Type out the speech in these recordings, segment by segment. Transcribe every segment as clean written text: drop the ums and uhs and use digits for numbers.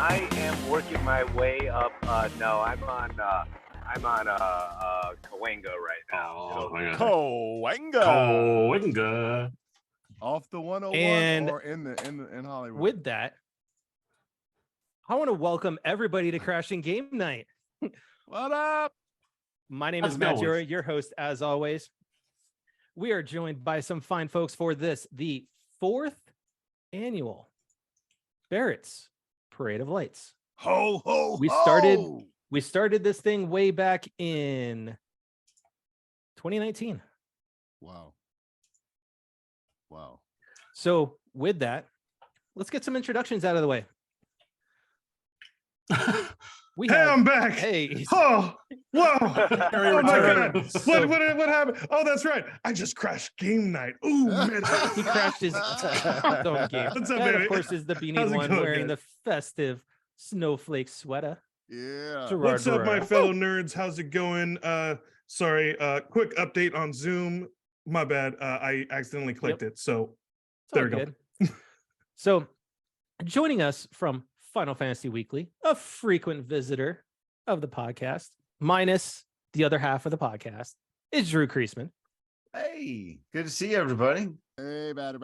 I am working my way up. No, I'm on Cahuenga right now. Cahuenga. Off the 101 And or in Hollywood. With that, I want to welcome everybody to Crashing Game Night. What up? My name is Matt Jura, your host, as always. We are joined by some fine folks for this, the 4th annual Barrett's Parade of Lights. Ho, ho, We started this thing way back in 2019. Wow. So with that, let's get some introductions out of the way. I'm back. Hey. Oh, whoa. Oh my God. So- What happened? Oh, that's right. I just crashed game night. Ooh, man. He crashed his own game. What's up, That, baby? of course, is the beanie How's it one going, wearing man? the festive snowflake sweater. Yeah. Gerard What's up, my Barret. fellow nerds? How's it going? Sorry, quick update on Zoom. My bad. I accidentally clicked it. So It's all there we go. good. So, joining us from Final Fantasy Weekly, a frequent visitor of the podcast, minus the other half of the podcast, is Drew Creasman. Hey, good to see everybody. Hey, bad.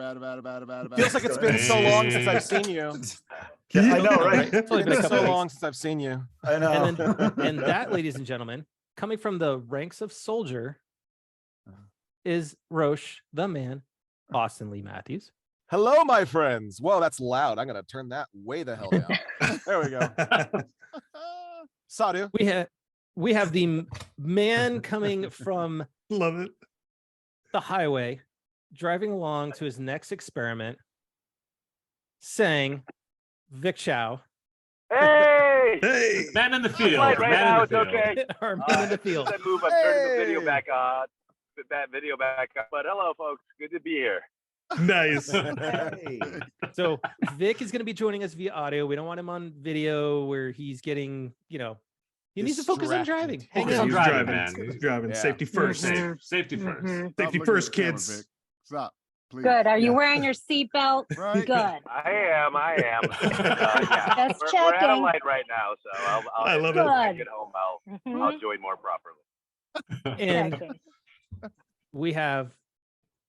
Feels like it's been so long since I've seen you. Yeah, I know, right? It's only been a It's couple so weeks. long since I've seen you. I know. And that, ladies and gentlemen, coming from the ranks of soldier, is Roche, the man, Austin Lee Matthews. Hello, my friends. Whoa, that's loud. I'm gonna turn that way the hell down. There we go. Sadu. We have the man coming from Love it. the highway, driving along to his next experiment, saying, Vic Chao, Hey! Hey. Man in the field. Right Man now, in it's the field. okay. our man in the field. That move, I'm turning the video Hey! back on. That video back up. But hello, folks. Good to be here. Nice. Hey. So Vic is going to be joining us via audio. We don't want him on video where he's getting, he needs to focus on driving. Distracted. Hang Focus on. on He's driving, driving. man. He's driving. Yeah. Safety first. Safety first. Stop Safety looking first, at the camera, kids. Vic. Stop, please. Good. Are you Yeah. wearing your seatbelt? Right. Good. I am. Yeah. Just We're at a checking. light right now, so I love when it. I Good. get home, I'll Mhm. join more properly. And Checking. we have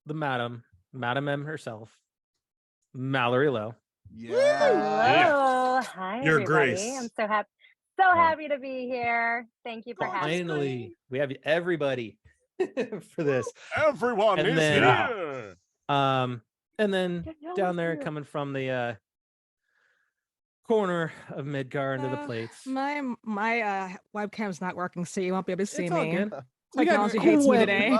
the Madam M herself, Mallory Low. Yeah. Hello. Hi, Your everybody. Grace. I'm so happy to be here. Thank you for having me. Finally, we have everybody for this. Everyone And is then- here. And then Danielle down is there, here. coming from the corner of Midgar into the plates. My webcam's not working, so you won't be able to see It's all me. good. Technology hates me today.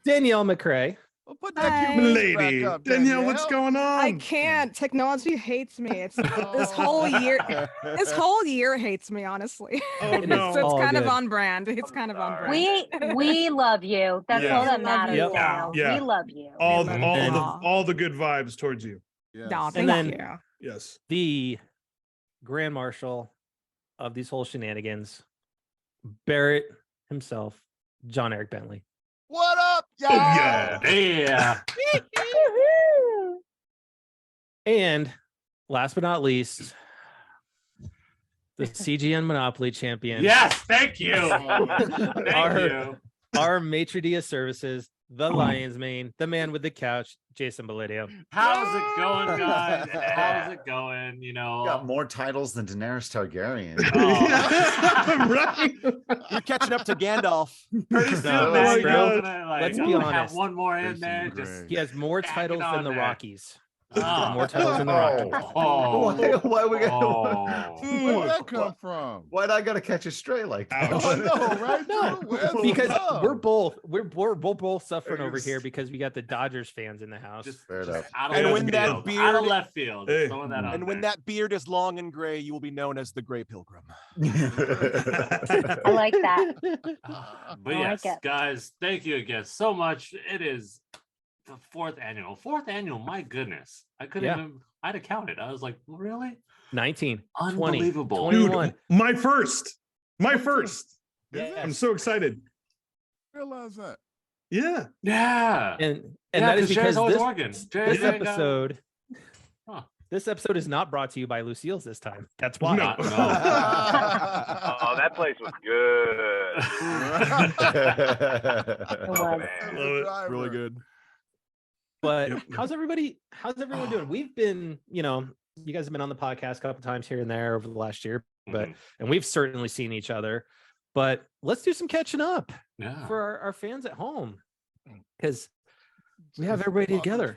Danielle McRae. Put Hi. that cute Lady. back up, Danielle, what's going on? I can't. Technology hates me. It's this whole year. This whole year hates me, honestly. Oh, It is no. So it's all kind of good. on brand. It's kind of on brand. We love you. That's Yeah. all that Love matters. you. Now. Yeah. We love you. all And- all the good vibes towards you. Yes. No, And thank then- you. Yes. The Grand Marshal of these whole shenanigans, Barret himself, John Eric Bentley. What up, y'all? Yeah. Yeah. Woohoo! And last but not least, the CGN Monopoly champion, Yes. Thank you. Oh, Thank Our- you. our maitre d' services, the lion's mane, the man with the couch, Jason Belidio. How's it going, guys? How's it going? You know. Got more titles than Daenerys Targaryen. Oh. Right. You're catching up to Gandalf. Pretty soon, No, man, my you're God. gonna, like, Let's be have honest. one more in Jason there. McRae. Just He has more Stack it titles than on the there. Rockies. Oh. More titles than the Rockies. Why we got? Oh. Where'd that come from? Why'd I gotta catch it straight like that? Ouch. I know, right? No, Where's the because love? we're both suffering over Yes. here because we got the Dodgers fans in the house. Just, Fair just enough. out of And left when that field. out of beard- left field. Hey. Throwing that out And when there. that beard is long and gray, you will be known as the Gray Pilgrim. I like that. But I yes, like it. guys, thank you again so much. It is the fourth annual. My goodness. I couldn't Yeah. even, I'd have counted. I was like, really? 19, 20, Unbelievable. 21. Dude, my first. Is Yeah. I'm so excited. Realize that. Yeah. Yeah. And Yeah, that is 'cause Jay's because always this, working. this Jay's ain't got- episode Huh. This episode is not brought to you by Lucille's this time. That's why. No. Oh, that place was good. It was. Man. Love it. Really good. But Yep. how's everyone doing? We've been, you guys have been on the podcast a couple times here and there over the last year, but and we've certainly seen each other. But let's do some catching up Yeah. for our fans at home, because we have everybody together.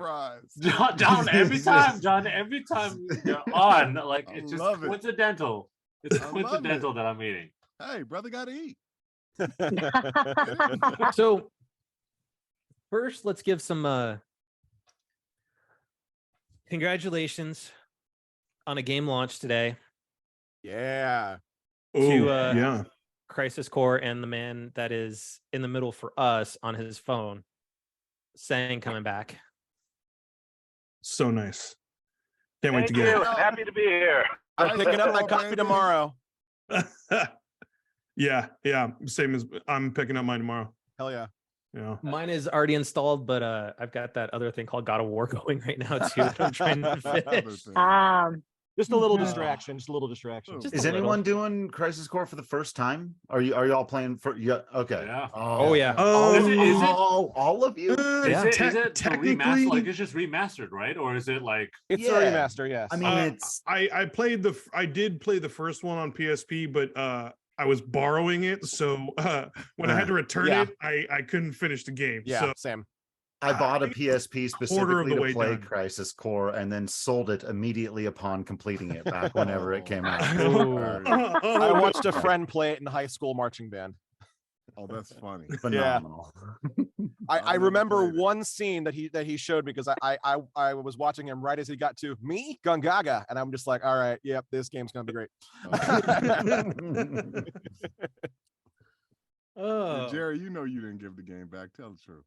John, every time you're on, like I it's just love it. coincidental. It's I love coincidental that I'm eating. Hey, brother, gotta eat. So first, let's give some congratulations on a game launch today. Yeah. Oh, To, yeah. Crisis Core and the man that is in the middle for us on his phone, Tseng, coming back. So nice. Can't wait Thank to get you. Happy to be here. I'm picking up my copy tomorrow. it. Yeah. Same as I'm picking up mine tomorrow. Hell yeah. Yeah. Mine is already installed, but I've got that other thing called God of War going right now too. That I'm trying to finish. Just a little Mhm. distraction. Just a little distraction. Just Is a little. anyone doing Crisis Core for the first time? Are you all playing for? Yeah. Okay. Yeah. Oh, yeah. Oh, Is it- all of you. Yeah. Is it the technically, remaster? Like it's just remastered, right? Or is it like It's Yeah. a remaster, yes. I mean, it's I did play the first one on PSP, but I was borrowing it, so when I had to return Yeah. it, I couldn't finish the game. yeah, So same. I bought a PSP specifically the to way play done. Crisis Core and then sold it immediately upon completing it back whenever it came out. I watched a friend play it in high school marching band. Oh, that's funny. Phenomenal. I never remember played it. one scene that he showed me because I was watching him right as he got to me, Gungaga, and I'm just like, all right, yep, this game's gonna be great. Oh, Jerry, you know you didn't give the game back. Tell the truth.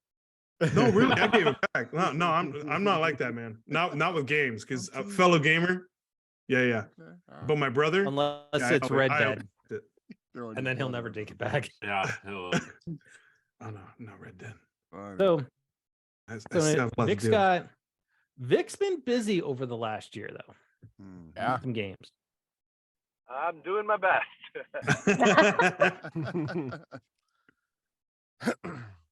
No, really, I gave it back. No, I'm not like that, man. Not with games, because a fellow gamer. Yeah. Okay, all right. But my brother, unless yeah, it's Red I Dead, always did it. Throw it and then in he'll the never water. take it back. yeah? Oh no, Red Dead. Funny. So, I so still have a lot to do. Vic's been busy over the last year though. Mhm. Yeah. Some games. I'm doing my best.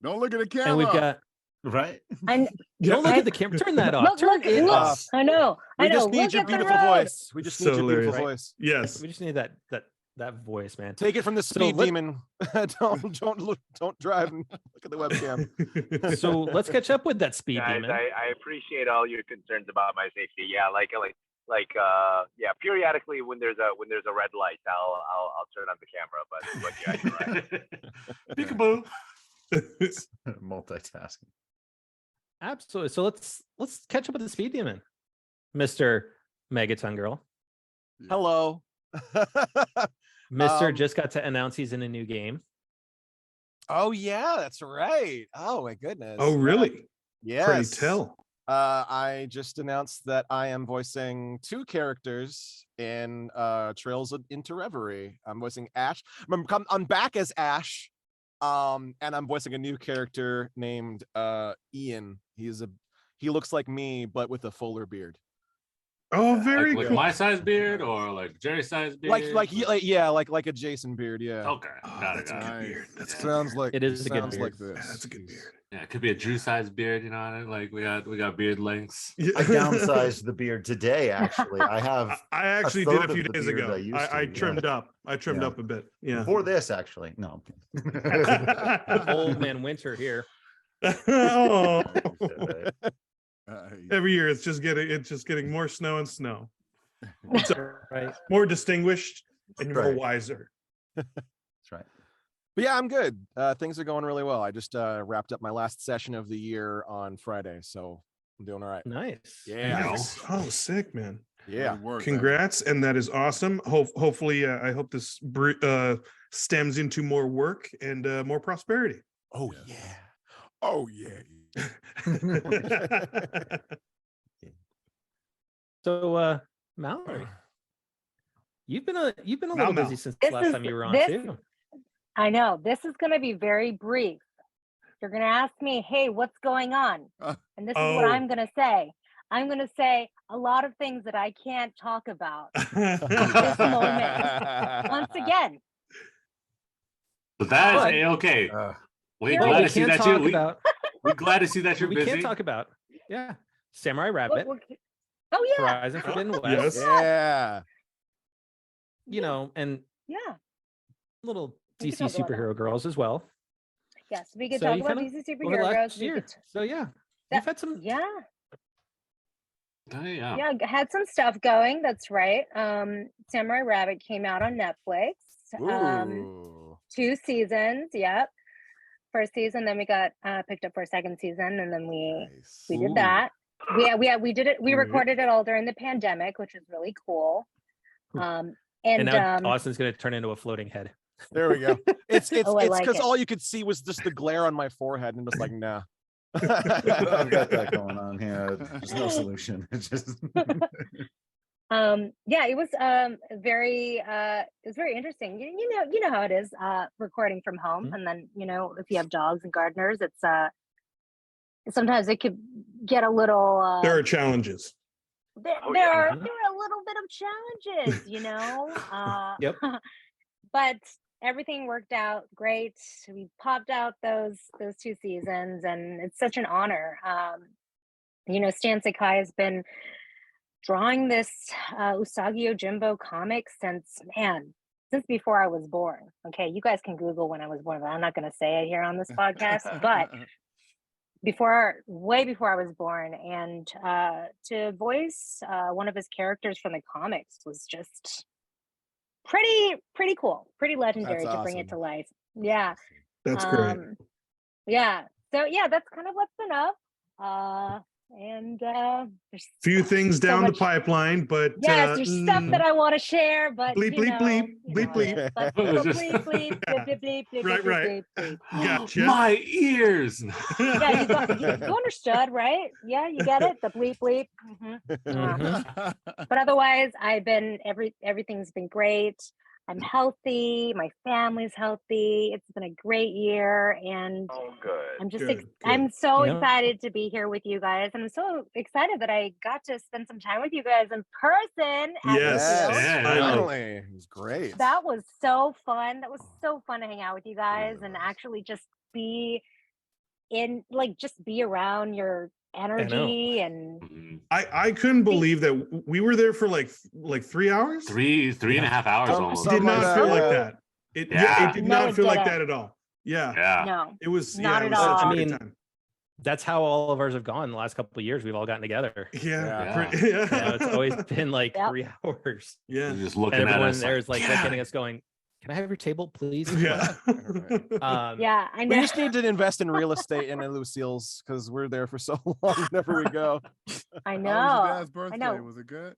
Don't look at the camera. And we've got Right? And don't look at the camera. Turn that off. look, Turn look, it look. off. I know. We I know. just need Look your at the beautiful road. voice. We just So need your beautiful hilarious. voice. Yes. We just need that voice, man. Take it from the So speed let- demon. Don't drive and look at the webcam. So let's catch up with that speed Guys, demon. I appreciate all your concerns about my safety. Yeah, yeah. Periodically, when there's a red light, I'll turn on the camera. But yeah, you're right. Peekaboo. Multitasking. Absolutely. So let's catch up with the speed demon, Mr. Megaton Girl. Hello. Mr. just got to announce he's in a new game. Oh yeah, that's right. Oh my goodness. Oh, really? Yes. Pray tell. I just announced that I am voicing 2 characters in Trails into Reverie. I'm voicing Ash. I'm back as Ash. And I'm voicing a new character named Ian. He looks like me, but with a fuller beard. Oh, very Like cool. my size beard or like Jerry's size beard? Like a Jason beard, yeah. Okay, Oh, got it. that's a Got good it. Nice. beard. That's Sounds like It is a good sounds beard. like this. Yeah, that's a good beard. Yeah, it could be a Drew size beard, you know. Like we got beard lengths. I downsized the beard today, actually. I have I actually a did third a few of the days beard ago. I used I to, trimmed yeah. up. I trimmed Yeah. up a bit. Yeah. for this actually. No. Old man winter here. Oh. Hey, Every year it's just getting more snow and snow. It's Right. more distinguished and more Right. wiser. That's right. But yeah, I'm good. Things are going really well. I just wrapped up my last session of the year on Friday, so I'm doing all right. Nice. Yeah. Nice. Oh, sick, man. Yeah. good work, man. Congrats, and that is awesome. Hopefully, I hope this stems into more work and more prosperity. Oh Yes. yeah. Oh yeah. So Mallory, you've been a little Mal. busy since This last is- time you were on this- too. I know. This is going to be very brief. You're going to ask me, hey, what's going on? And this is what Oh. I'm going to say. I'm going to say, a lot of things that I can't talk about at this moment. Once again. But that is But- A-okay. We're Here glad we to see can't that talk you. about. We're glad to see that you're We busy. can't talk about. Yeah, Samurai Rabbit, Oh yeah. Horizon Forbidden West. Yes. Yeah. You know, and Yeah. little We DC can talk about superhero girls as well. Yes, we could So talk you about kinda- DC over the superhero girls. last We year. could So yeah, that- you've had some. yeah. Oh, yeah. Yeah, had some stuff going. That's right. Samurai Rabbit came out on Netflix. Ooh. 2 seasons. Yep. First season, then we got picked up for a second season, and then we Nice. did that. We did it. We Great. recorded it all during the pandemic, which was really cool. And And now Austin's going to turn into a floating head. There we go. It's Oh, I it's like because it. all you could see was just the glare on my forehead, and just like, nah. I've got that going on here. There's no solution. It's just yeah, it was very interesting. You know how it is recording from home, and then if you have dogs and gardeners, it's sometimes it could get a little There are challenges. there Oh, there yeah. are a little bit of challenges, Yep. but everything worked out great. We popped out those 2 seasons, and it's such an honor. Stan Sakai has been drawing this Usagi Yojimbo comic since before I was born. Okay, you guys can Google when I was born, but I'm not going to say it here on this podcast. But way before I was born, and to voice one of his characters from the comics was just pretty cool, pretty legendary That's to bring it to awesome. life. Yeah. That's great. Yeah. So yeah, that's kind of what's been up. And there's Few things so down the much- pipeline, but yes, there's stuff that I want to share, but bleep, you bleep, know, bleep, you know bleep, how it bleep. is. But It was just- bleep, bleep, bleep, bleep, bleep, bleep, Right, bleep, right. bleep, bleep. Gotcha. My ears. Yeah, you understood, right? Yeah, you get it. The bleep bleep. But otherwise, everything's been great. I'm healthy. My family's healthy. It's been a great year, and Oh, good. I'm just Good, I'm so Yeah. excited to be here with you guys, and I'm so excited that I got to spend some time with you guys in person. At the Yes. field. Yeah. Finally. It was great. That was so fun. That was so fun to hang out with you guys and actually just be around your energy and Mhm. I couldn't believe that we were there for like 3 hours. Three and a half hours Some- almost. some Did not like feel that, like yeah. that. It Yeah. did No, not it feel like didn't. that at all. Yeah. Yeah. no. It was Not it at was such all. a I good mean, time. That's how all of ours have gone the last couple of years. We've all gotten together. Yeah. Yeah. It's always been like Yep. 3 hours. Yeah. They're just And looking at everyone us. there is like "Yeah." looking at us going, "Can I have your table, please?" Yeah. Yeah, I We know. just need to invest in real estate in Lucille's because we're there for so long whenever we go. I know. How was your dad's I birthday? know. Was it good?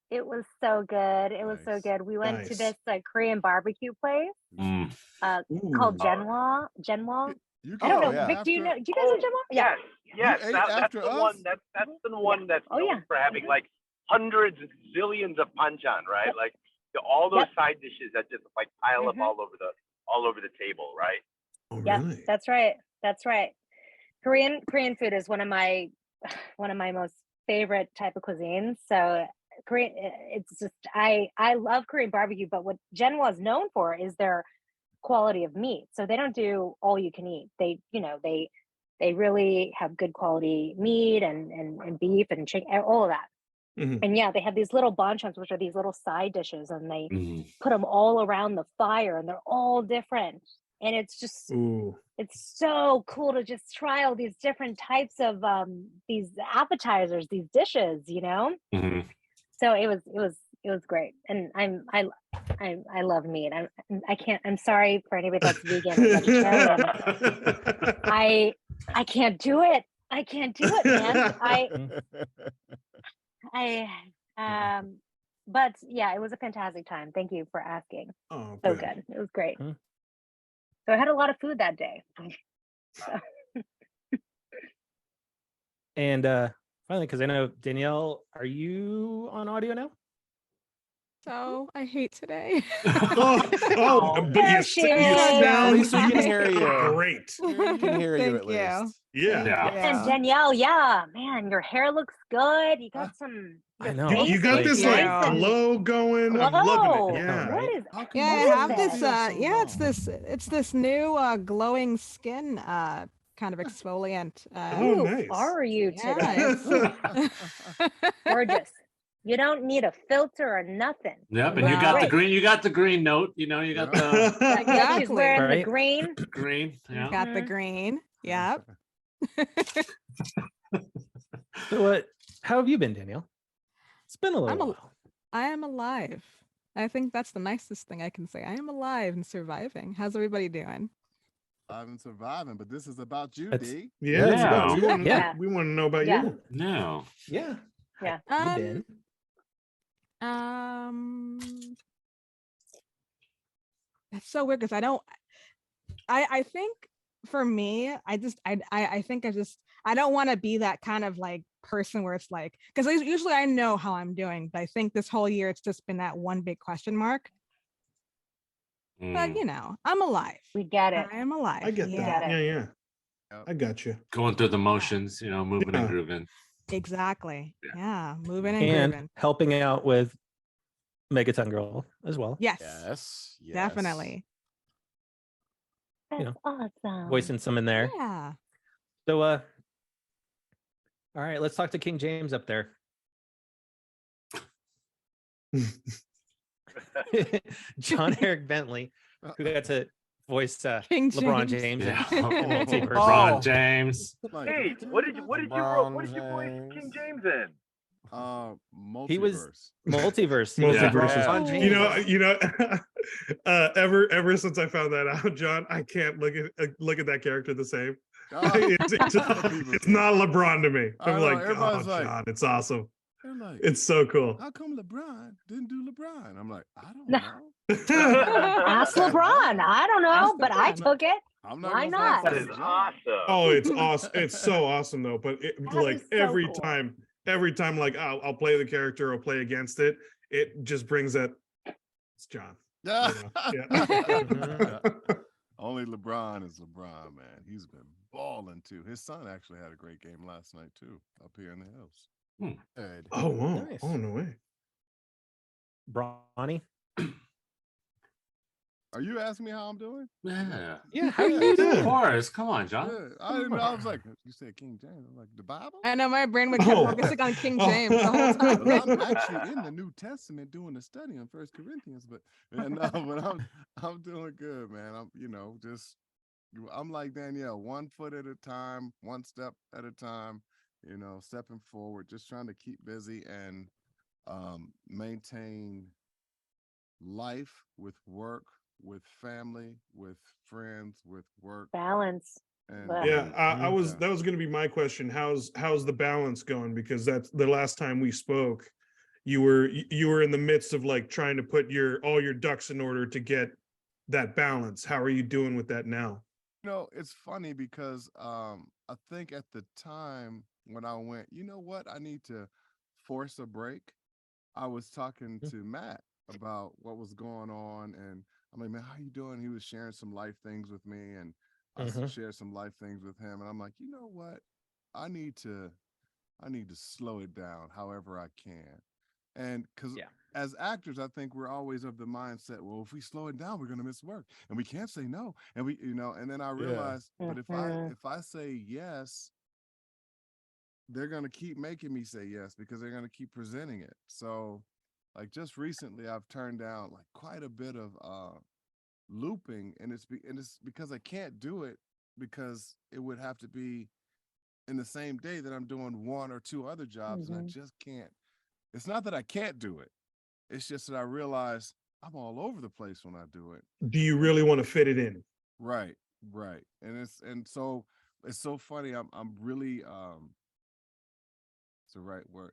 It was so good. It was so Nice. good. We went to Nice. this Korean barbecue place Mm. called Ooh. Genwa. Genwa. You I don't know. Oh, yeah. Vic, do you know? after- Do you guys know Genwa? Yeah. Yes, ate that's after the us? one. That's the one that's Oh, known yeah. for having like hundreds, zillions of panchan, right? Yep. Like all those Yep. side dishes that just like pile up Mhm. all over the table, right? Oh, Yeah, really? that's right. That's right. Korean food is one of my most favorite type of cuisines. So Korean, it's just I love Korean barbecue, but what Genwa is known for is their quality of meat. So they don't do all you can eat. They really have good quality meat and beef and chicken, all of that. Mhm. And yeah, they have these little bonchons, which are these little side dishes, and they Mhm. put them all around the fire, and they're all different. And it's just Ooh. it's so cool to just try all these different types of these appetizers, these dishes, Mhm. So it was great, and I love meat. I'm sorry for anybody that's vegan or vegetarian. I can't do it. I can't do it, man. But yeah, it was a fantastic time. Thank you for asking. Oh, So good. good. It was great. Hmm. So I had a lot of food that day. So, And finally, because I know Danielle, are you on audio now? so I hate today. But There you she sat is. down. At least we You can hear you. great. We can hear you Thank at least. Yeah. Yeah. And Danielle, yeah, man, your hair looks good. You got some. I your know. face You got looks this Thank like you. nice and glow going. I'm loving glow. it. Yeah. What is? How come Yeah, I you What have is stay this. this? here so Yeah, long? it's this new glowing skin kind of exfoliant. Oh, Who nice. are you Yeah, today? it's Gorgeous. You don't need a filter or nothing. Yep, You and you look got the great. green. You got the green note. You know, you got the Yeah, she's Exactly. wearing the Right. green. green. Yeah. got the Mhm. green. Yep. So, how have you been, Danielle? It's been a little I'm a- while. I am alive. I think that's the nicest thing I can say. I am alive and surviving. How's everybody doing? I'm surviving, but this is about you, That's- D. Yeah. Yeah. We want to know about Yeah. you. No. Yeah. Yeah. How you been? That's so weird because I think for me, I think I don't want to be that kind of like person where it's like, because usually I know how I'm doing, but I think this whole year it's just been that one big question mark. But Mm. I'm alive. We get it. I am alive. I get that. it. Yeah. Yep. I got you. Going through the motions, moving Yeah. and grooving. Exactly. Yeah. Yeah. Moving and And grooving. helping out with Megaton Girl as well. Yes. Yes. Yes. Definitely. You That's know, awesome. Voicing some in there. Yeah. So, all right, let's talk to King James up there. John Eric Bentley, who got to voice King LeBron James. James. Yeah. in Multiverse. LeBron Oh. James. Like, Hey, what did you voice King James in? multiverse. He was Multiverse. He Multiverse. was Yeah. LeBron James. You know, ever since I found that out, John, I can't look at that character the same. It's not LeBron to me. I I'm know, like, oh, everybody's like- John, it's awesome. They're like, It's so cool. how come LeBron didn't do LeBron? I'm like, I don't No. know. Ask LeBron. I don't know, Ask but I LeBron. took it. I'm Why gonna not? That fight is for John. awesome. Oh, it's awesome. It's so awesome though. But That like is so every cool. time, like I'll play the character or play against it, it just brings that. It's John. You know? Yeah. Only LeBron is LeBron, man. He's been balling too. His son actually had a great game last night too, up here in the hills. Good. Oh wow! Nice. Oh no way! Bronny. Are you asking me how I'm doing? Yeah. Yeah, how Yeah. you Of doing? course. Come on, John. Yeah, I didn't know. I was like, you said King James. I'm like, the Bible? I know my brain would keep Oh. focusing on King Oh. James the whole time. Well, I'm actually in the New Testament doing a study on First Corinthians, but I'm doing good, man. I'm like Danielle, 1 foot at a time, one step at a time, stepping forward, just trying to keep busy and maintain life with work, with family, with friends, with work. Balance. And Yeah. I was that was going to be my question. How's the balance going? Because that's the last time we spoke. You were in the midst of like trying to put all your ducks in order to get that balance. How are you doing with that now? It's funny because I think at the time when I went, you know what, I need to force a break. I was talking to Matt about what was going on, and I'm like, man, how you doing? He was sharing some life things with me, and I shared some life things with him, and I'm like, you know what, I need to slow it down however I can. And because as actors, I think we're always of the mindset, well, if we slow it down, we're going to miss work and we can't say no. And we, and then I realized, but if I say yes, they're going to keep making me say yes because they're going to keep presenting it. So like just recently, I've turned down like quite a bit of looping, and it's because I can't do it because it would have to be in the same day that I'm doing 1 or 2 other jobs, and I just can't. It's not that I can't do it. It's just that I realize I'm all over the place when I do it. Do you really want to fit it in? Right. And so it's so funny. I'm really it's the right word.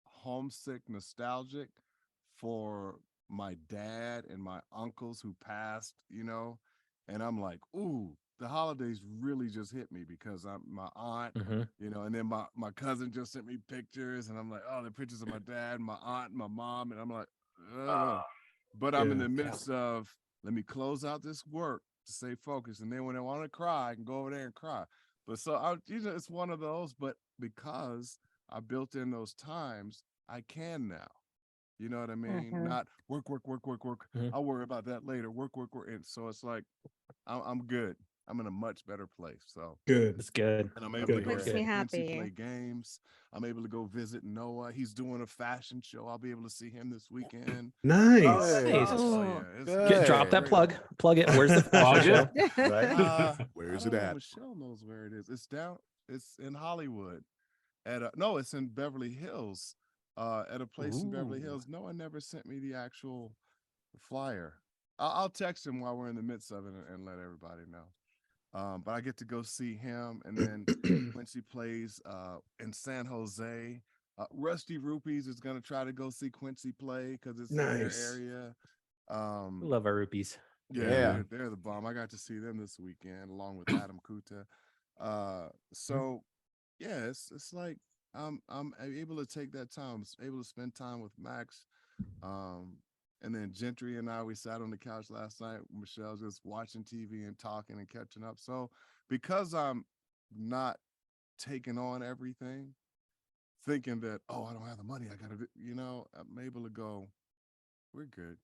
Homesick, nostalgic for my dad and my uncles who passed, and I'm like, ooh, the holidays really just hit me because I'm my aunt, and then my cousin just sent me pictures, and I'm like, oh, the pictures of my dad, my aunt, and my mom, and I'm like, But I'm in the midst of, let me close out this work to stay focused. And then when I want to cry, I can go over there and cry. But so it's one of those, but because I built in those times, I can now. You know what I mean? Not work. I'll worry about that later. Work. And so it's like, I'm good. I'm in a much better place. So good. It's good. And I'm able to go Makes see me Quincy happy. play games. I'm able to go visit Noah. He's doing a fashion show. I'll be able to see him this weekend. Nice. Nice. Oh, yeah. It's Good. Drop that plug. Plug it. Where's the Plug fashion it. show? Right? Where's I it don't know, at? Michelle knows where it is. It's in Hollywood. No, it's in Beverly Hills. At a place in Beverly Hills. No one never sent me the actual flyer. I'll text him while we're in the midst of it and let everybody know. But I get to go see him, and then Quincy plays in San Jose. Rusty Rupees is gonna try to go see Quincy play because it's in their area. We love our rupees. Yeah. They're the bomb. I got to see them this weekend along with Adam Kuta. So yeah, it's like I'm able to take that time, able to spend time with Max. And then Gentry and we sat on the couch last night. Michelle just watching TV and talking and catching up. So because I'm not taking on everything, thinking that, I don't have the money, I gotta do, I'm able to go, we're good.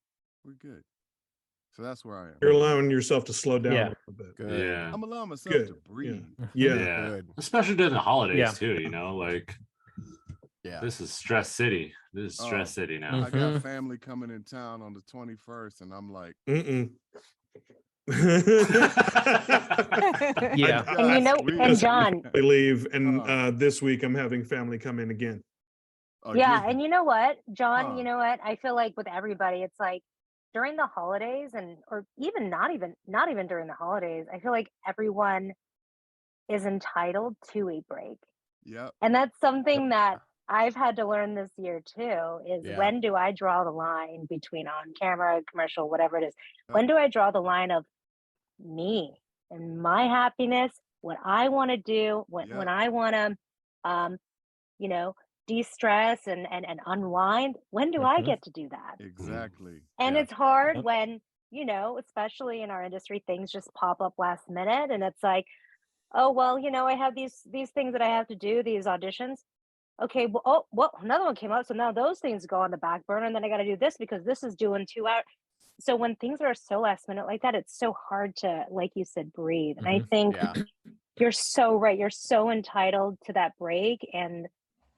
So that's where I am. You're allowing yourself to slow down a little bit. Good. Yeah. I'm allowing myself to breathe. Yeah. Good. Especially during the holidays too, like Yeah. this is stress city. This is stress city now. I got family coming in town on the 21st, and I'm like, Yeah. And and John, I leave, and this week I'm having family come in again. Yeah, and you know what, John, you know what? I feel like with everybody, it's like during the holidays or even not even during the holidays, I feel like everyone is entitled to a break. Yeah. And that's something that I've had to learn this year too, is when do I draw the line between on camera, commercial, whatever it is? When do I draw the line of me and my happiness, what I want to do, when I want to, de-stress and unwind? When do I get to do that? Exactly. And it's hard when, especially in our industry, things just pop up last minute, and it's like, oh, well, I have these things that I have to do, these auditions. Okay, well, another one came up, so now those things go on the back burner, and then I got to do this because this is due in 2 hours. So when things are so last minute like that, it's so hard to, like you said, breathe. And I think you're so right. You're so entitled to that break. And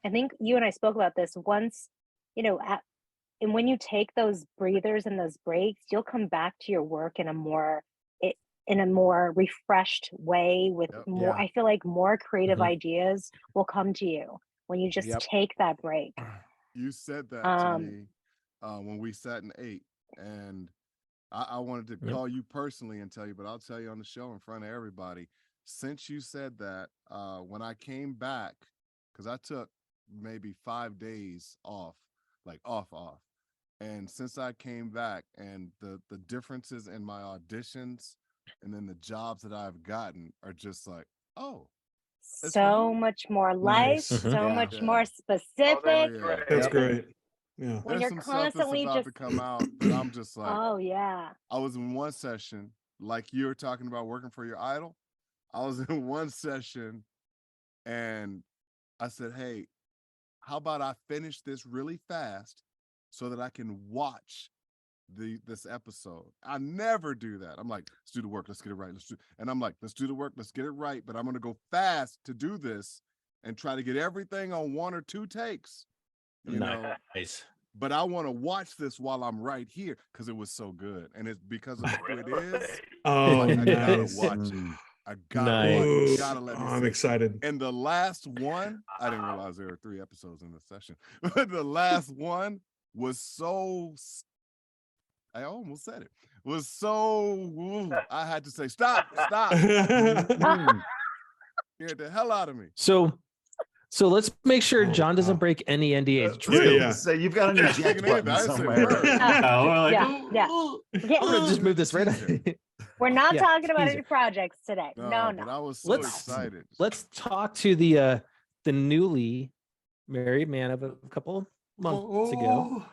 I think you and I spoke about this once, and when you take those breathers and those breaks, you'll come back to your work in a more refreshed way with more, I feel like more creative ideas will come to you when you just take that break. You said that to me when we sat and ate, and I wanted to call you personally and tell you, but I'll tell you on the show in front of everybody. Since you said that, when I came back, because I took maybe 5 days off, like off. And since I came back, and the differences in my auditions and then the jobs that I've gotten are just like, so much more life, so much more specific. That's great. Yeah. When There's you're some stuff constantly that's about to come out that I'm just like, I was in one session, like you were talking about working for your idol. I was in one session and I said, hey, how about I finish this really fast so that I can watch this episode? I never do that. I'm like, let's do the work, let's get it right. And I'm like, let's do the work, let's get it right. But I'm gonna go fast to do this and try to get everything on 1 or 2 takes. Nice. But I want to watch this while I'm right here because it was so good. And it's because of who it is. I gotta watch it. I gotta let me see. I'm excited. And the last one, I didn't realize there were 3 episodes in this session, but the last one was so, I almost said it, was so, I had to say, stop. Scared the hell out of me. So let's make sure John doesn't break any NDAs. True. So you've got a new eject button somewhere. I'm gonna just move this right. We're not talking about any projects today. No. But I was so excited. Let's talk to the newly married man of a couple months ago.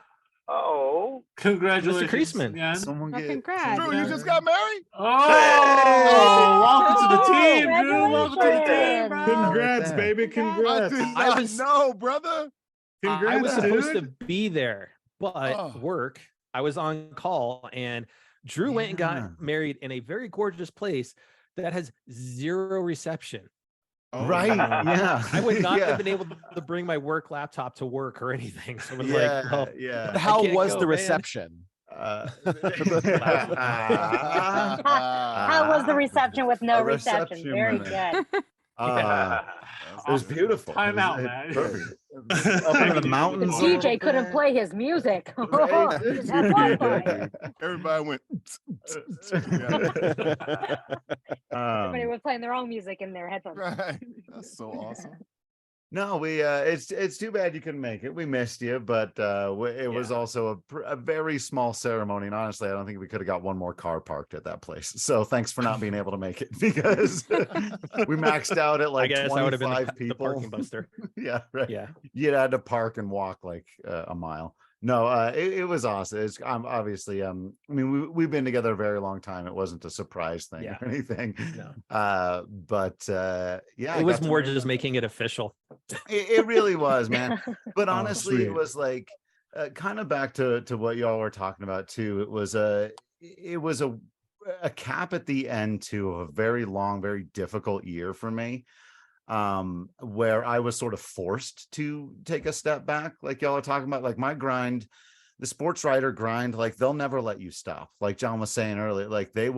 Oh, Congratulations, Creasman. again. Someone Oh, get congrats. Drew, you just got married? Oh, welcome to the Hey! team, Drew. Welcome to the team, bro. Congrats, there. baby. I Congrats. did I not was- know, brother. Congrats, I was supposed to dude. be there, but Oh. work. I was on call, and Drew went and Yeah. got married in a very gorgeous place that has zero reception. Oh, Right. no. Yeah. I would not Yeah. have been able to bring my work laptop to work or anything. So I was Yeah. like, well, Yeah. But how can't was go, the man. reception? How was the reception with no a reception? reception Very with good. It was beautiful. Time It was- out, it- man. Perfect. Up into the mountains. a little DJ couldn't bit. play his music. Right. He didn't have Wi-Fi. Everybody went. Everybody was playing their own music in their headphones. Right. That's so awesome. No, we it's too bad you couldn't make it. We missed you, but it was also a very small ceremony, and honestly, I don't think we could have got one more car parked at that place. So thanks for not being able to make it, because we maxed out at I like guess I would have been 25 the people. parking buster. Yeah, right. Yeah. You'd had to park and walk like a mile. No, it was awesome. It's obviously I mean, we've been together a very long time. It wasn't a surprise thing Yeah. or anything. No. But yeah, I It was got to more marry just them. making it official. It really was, man. But Oh, honestly, sweet. it was like kind of back to what y'all were talking about too. It was a cap at the end too of a very long, very difficult year for me, where I was sort of forced to take a step back, like y'all are talking about. Like my grind, the sports writer grind, like they'll never let you stop. Like John was saying earlier, like they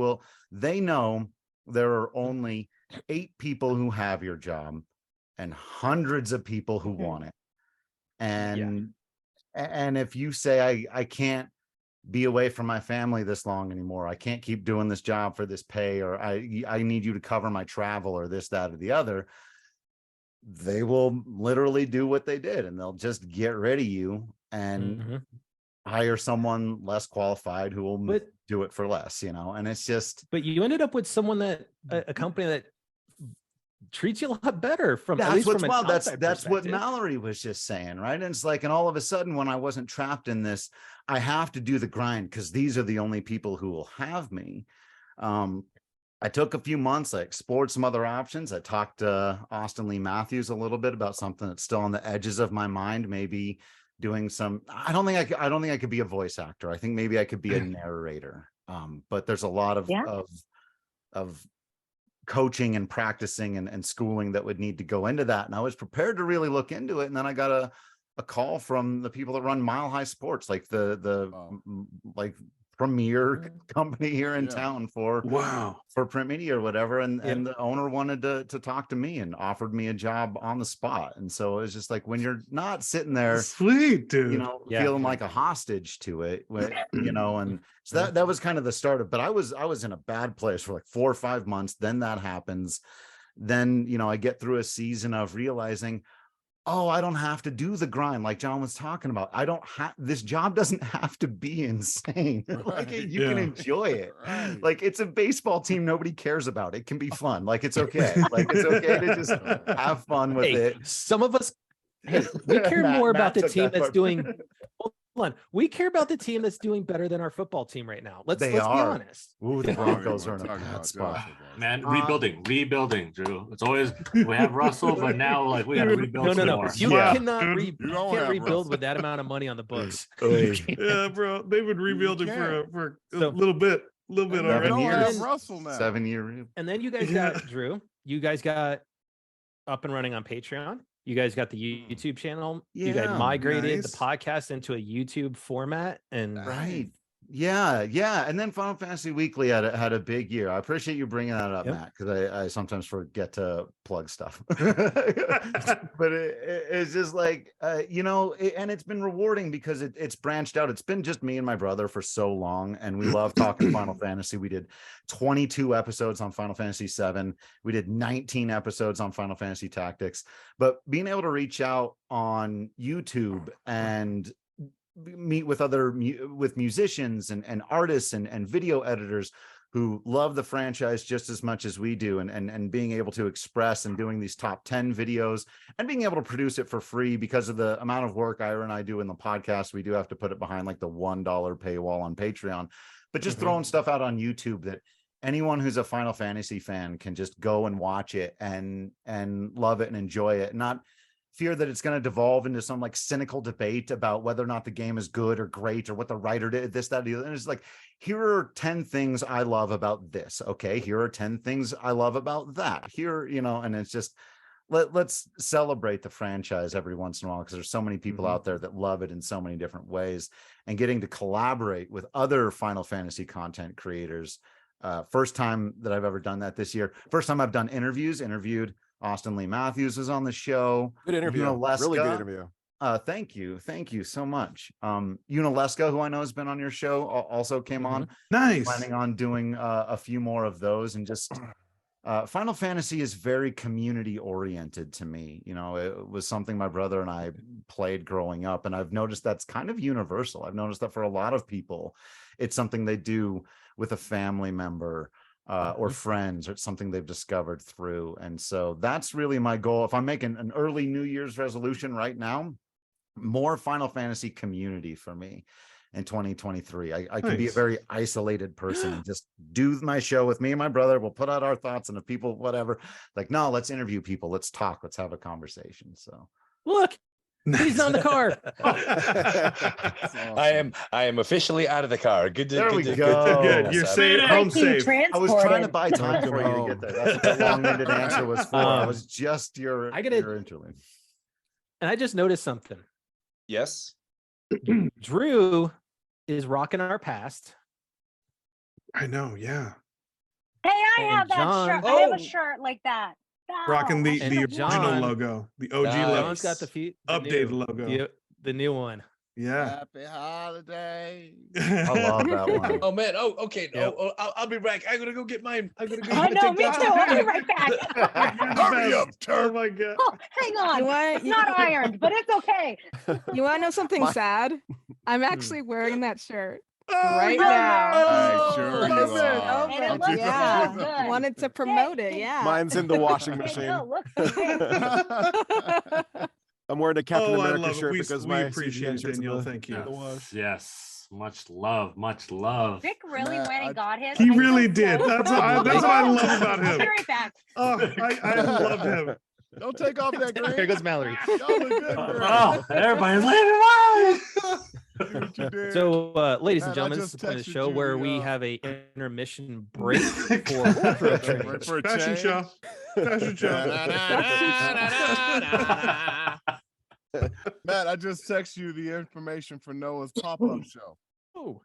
know there are only 8 people who have your job and hundreds of people who want it. And if you say I can't be away from my family this long anymore, I can't keep doing this job for this pay, or I need you to cover my travel, or this, that, or the other, they will literally do what they did, and they'll just get rid of you and hire someone less qualified who will do it for less, and it's just. But you ended up with someone that a company that treats you a lot better from at That's least what's from an wild. That's outside what perspective. Mallory was just saying, right? And it's like, and all of a sudden, when I wasn't trapped in this, I have to do the grind because these are the only people who will have me. I took a few months. I explored some other options. I talked to Austin Lee Matthews a little bit about something that's still on the edges of my mind. Maybe doing some. I don't think I could be a voice actor. I think maybe I could be a narrator. But there's a lot of coaching and practicing and schooling that would need to go into that. And I was prepared to really look into it. And then I got a call from the people that run Mile High Sports, like the like premier company here in town for print media or whatever. And the owner wanted to talk to me and offered me a job on the spot. And so it was just like, when you're not sitting there, sweet dude, feeling like a hostage to it, and so that was kind of the start of, but I was in a bad place for like 4 or 5 months. Then that happens. Then, I get through a season of realizing, oh, I don't have to do the grind like John was talking about. I don't have, this job doesn't have to be insane. Like you can enjoy it. Right. Like it's a baseball team nobody cares about. It can be fun. Like it's okay. Like it's okay to just have fun with it. Some of us, we care more about the team that's doing. Hold on, we care about the team that's doing better than our football team right now. Let's be honest. Ooh, the Broncos are in a bad spot. Man, rebuilding, Drew. It's always we have Russell, but now like we got to rebuild. No. More. You cannot have rebuild Russell. with that amount of money on the books. Yeah, bro, they've been rebuilding for a little bit already. 7 years. Russell now. 7 year. And then you guys got Drew. You guys got up and running on Patreon. You guys got the YouTube channel. You guys migrated the podcast into a YouTube format, and right. Yeah. And then Final Fantasy Weekly had a big year. I appreciate you bringing that up, Matt, because I sometimes forget to plug stuff. But it's just like, and it's been rewarding because it's branched out. It's been just me and my brother for so long, and we love talking Final Fantasy. We did 22 episodes on Final Fantasy 7. We did 19 episodes on Final Fantasy Tactics. But being able to reach out on YouTube and meet with musicians and artists and video editors who love the franchise just as much as we do, and being able to express and doing these top 10 videos and being able to produce it for free because of the amount of work Ira and I do in the podcast. We do have to put it behind like the $1 paywall on Patreon, but just throwing stuff out on YouTube that anyone who's a Final Fantasy fan can just go and watch it and love it and enjoy it, not fear that it's going to devolve into some like cynical debate about whether or not the game is good or great or what the writer did, this, that, the other. And it's like, here are 10 things I love about this. Okay, here are 10 things I love about that. Here, you know, and it's just, let's celebrate the franchise every once in a while, because there's so many people out there that love it in so many different ways, and getting to collaborate with other Final Fantasy content creators. First time that I've ever done that this year. First time I've done interviewed Austin Lee Matthews was on the show. Good interview. Really good interview. Thank you so much. Leska, who I know has been on your show, also came on. Nice. Planning on doing a few more of those, and just Final Fantasy is very community oriented to me. You know, it was something my brother and I played growing up, and I've noticed that's kind of universal. I've noticed that for a lot of people, it's something they do with a family member or friends, or it's something they've discovered through. And so that's really my goal. If I'm making an early New Year's resolution right now, more Final Fantasy community for me in 2023. I can be a very isolated person and just do my show with me and my brother. We'll put out our thoughts, and if people, whatever, like, no, let's interview people. Let's talk. Let's have a conversation. So look, he's on the car. I am officially out of the car. Good. There we go. Good. You're safe. Home safe. I was trying to buy time for you to get there. That's what the long-winded answer was for. I was just your interlude. And I just noticed something. Yes. Drew is rocking our past. I know. Yeah. Hey, I have that shirt. I have a shirt like that. Rocking the original logo, the OG logo. John's got the updated logo, the new one. Yeah. Happy holiday. I love that one. Oh man. Oh, okay. Yep. I'll be back. I'm gonna go get mine. I'm gonna go. Oh no, me too. I'll be right back. Hurry up, oh my god. Oh, hang on. It's not ironed, but it's okay. You want to know something sad? I'm actually wearing that shirt right now. Sure you are. And it looks so good. Wanted to promote it. Yeah. Mine's in the washing machine. I'm wearing a Captain America shirt because we appreciate it, Danielle. Thank you. Yes. Much love. Vic really went and got his. He really did. That's what I love about him. I'll be right back. Oh, I love him. Don't take off that green. Here goes Mallory. Oh, everybody's living. So, ladies and gentlemen, this is the show where we have a intermission break for Fashion show. Matt, I just texted you the information for Noah's pop-up show. Oh,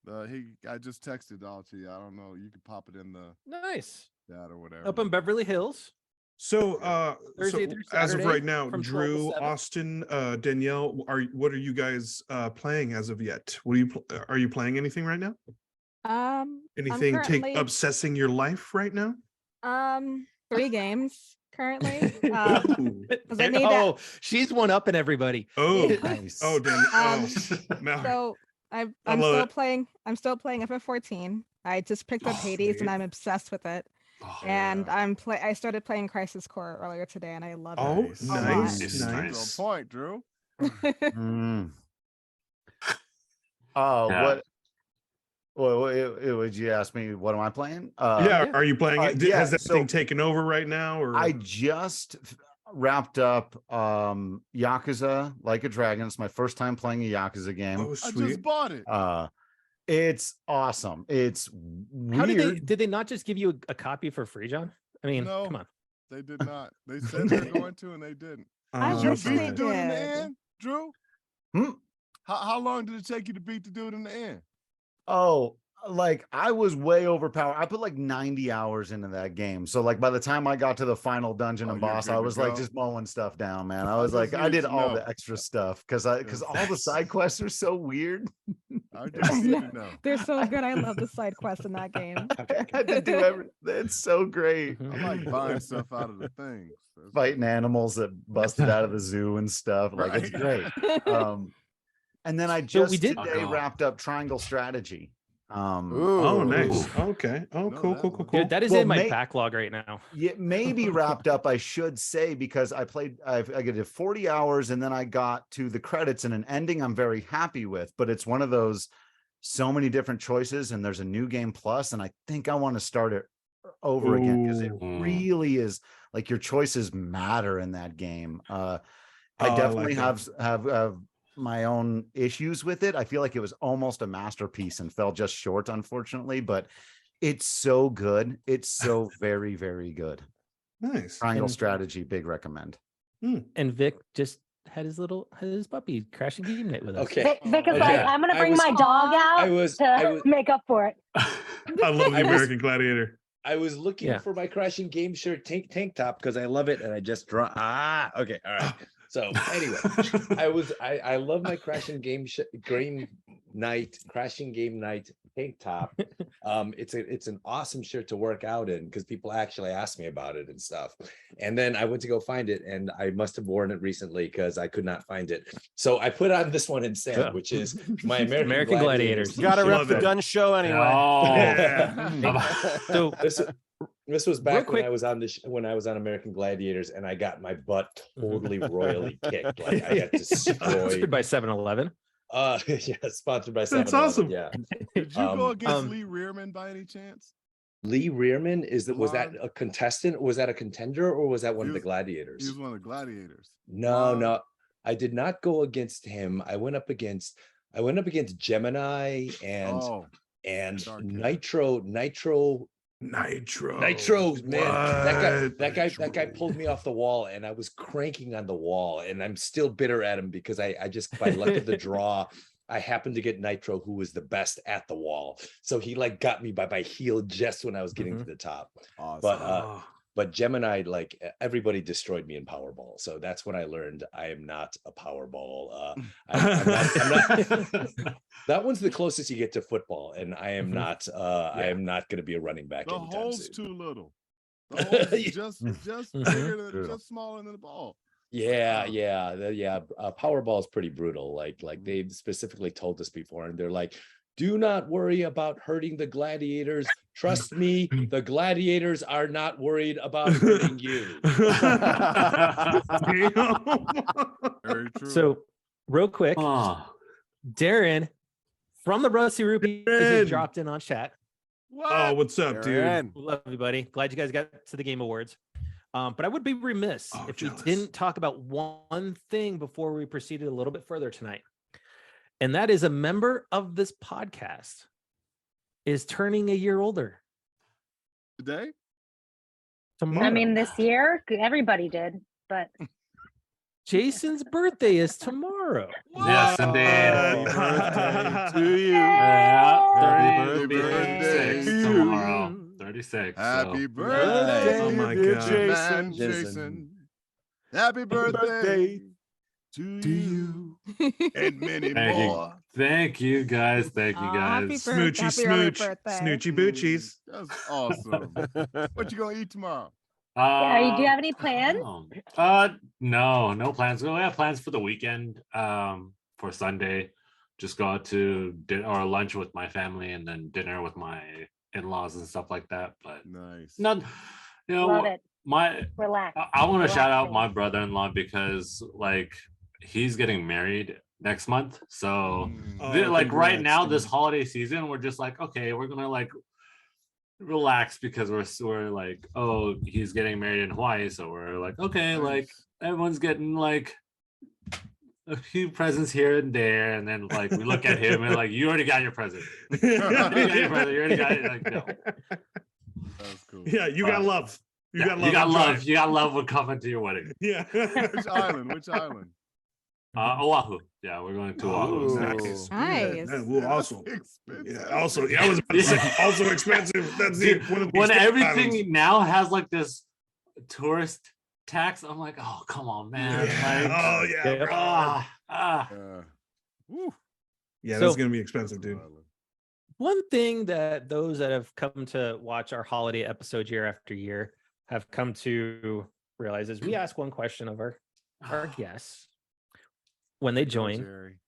I just texted all to you. I don't know. You can pop it in the nice chat or whatever. up in Beverly Hills. So, Thursday through as of Saturday right now, from 12 to Drew, 7. Austin, Danielle, what are you guys playing as of yet? Are you playing anything right now? Anything obsessing your life right now? 3 games currently. She's one up in everybody. Oh, nice. Oh, Danielle. So I'm still playing FF14. I just picked up Hades and I'm obsessed with it. And I started playing Crisis Core earlier today, and I love it. Oh, nice. Nice. Point, Drew. What would you ask me? What am I playing? Are you playing it? Has that thing taken over right now? Or I just wrapped up Yakuza Like a Dragon. It's my first time playing a Yakuza game. Oh, sweet. I just bought it. It's awesome. It's weird. How did they not just give you a copy for free, John? I mean, no, come on. They did not. They said they were going to, and they didn't. I Did you wish beat they the dude in the did. end, Drew? How long did it take you to beat the dude in the end? Oh, like I was way overpowered. I put like 90 hours into that game. So like by the time I got to the final dungeon and boss, I was like just mowing stuff down, man. I was like, I did all the extra stuff because all the side quests are so weird. They're so good. I love the side quests in that game. I had to do everything. It's so great. I like buying stuff out of the things. Fighting animals that busted out of the zoo and stuff. Like it's great. And then I just today wrapped up Triangle Strategy. Oh, nice. Okay. Oh, No, cool, that cool, one. cool, cool. Dude, that is Well, in my backlog right now. It may be wrapped up, I should say, because I did 40 hours and then I got to the credits and an ending I'm very happy with, but it's one of those so many different choices and there's a new game plus, and I think I want to start it over again because it Ooh. really is like your choices matter in that game. I I definitely like have my own issues with it. I feel like it was almost a masterpiece and fell just short, unfortunately, but it's so good. It's so very, very good. Nice. Triangle And- strategy, big recommend. And Vic just had his puppy crashing game night with us. Okay. Vic is Okay. like, I'm gonna I bring was- my dog out I was make up for it. I love the I was- American Gladiator. I was looking Yeah. for my Crashing Game shirt tank top because I love it, and I just draw. Okay, all right. So anyway, I love my Crashing Game Crashing Game Night tank top. It's an awesome shirt to work out in because people actually ask me about it and stuff. And then I went to go find it, and I must have worn it recently because I could not find it. So I put on this one instead, Yeah. which is my American Gladiators. Gotta shirt. rep Love the it. gun show anyway. Yeah. So This was Real back when quick- I was on when I was on American Gladiators, and I got my butt totally royally kicked. Like I got sponsored destroyed. by 7-Eleven. Yeah, sponsored by 7-Eleven. That's awesome. Yeah. Did you go Um, against Lee Rearman by any chance? Lee Rearman was that Blonde. a contestant? Was that a contender, or was that one He of the was- gladiators? He was one of the gladiators. No, Blonde. no, I did not go against him. I went up against Gemini and Oh, dark hair. Nitro. Nitro. Nitro, man, that guy Nitro. pulled me off the wall, and I was cranking on the wall, and I'm still bitter at him because I just, by luck of the draw, I happened to get Nitro, who was the best at the wall. So he like got me by my heel just when I was getting to the top. awesome. But Gemini, like everybody destroyed me in Powerball. So that's when I learned I am not a Powerball. I'm not, that one's the closest you get to football, and I am not. I am not going to be a running back The anytime hole's soon. too little. The hole's just bigger than, Brutal. just smaller than the ball. Yeah, Powerball is pretty brutal. Like they've specifically told us before, and they're like, do not worry about hurting the gladiators. Trust me, the gladiators are not worried about hurting you. Very true. So real quick, Oh, Darren from the Rusty Rupee Darren. just dropped in on chat. what? Oh, what's up, dude? Aaron. We love you, buddy. Glad you guys got to the Game Awards. But I would be remiss Oh, if jealous. we didn't talk about one thing before we proceeded a little bit further tonight. And that is a member of this podcast is turning a year older Today? tomorrow. I mean, this year everybody did, but Jason's birthday is tomorrow. yes, indeed. Happy birthday to you. Yeah, Happy 36 birthday to tomorrow. you. 36. Happy so. birthday, Oh my dear God. man, Jason. Jason. Happy birthday to you and many Thank you. more. Thank you guys. Thank you Aw, happy guys. birthday. Smoochy Happy early smooch. birthday. Snoochy boochies. That's awesome. What you gonna eat tomorrow? do you have any plans? No plans. We have plans for the weekend. For Sunday, just go out to dinner or lunch with my family, and then dinner with my in-laws and stuff like that. But Nice. not, you know, Love it. my Relax. I want to shout out Relaxing. my brother-in-law because like he's getting married next month. So Oh, like right congrats, now, this dude. holiday season, we're just like, okay, we're gonna like relax because we're like, oh, he's getting married in Hawaii, so we're like, okay, like everyone's getting like a few presents here and there, and then like we look at him and like, you already got your present. You already got your present. You already got it. Like, no. That's cool. Yeah, you got love. You Yeah, got love. you got I'm love. trying. You got love will come into your wedding. Yeah. Which island? Which island? Oahu. Yeah, we're going to Oahu. Oh, Nice. Nice. Yeah, well, also, Expensive. yeah, also, yeah, I was about to say, also expensive. That's the Dude, one of the when expensive everything islands. now has like this tourist tax, I'm like, oh come on, man. Yeah. Like, Oh yeah, Yeah. bro. ah. Woo. Yeah, So- that's gonna be expensive, dude. One thing that those that have come to watch our holiday episodes year after year have come to realize is we ask one question of our guests when they Go, join. Jerry.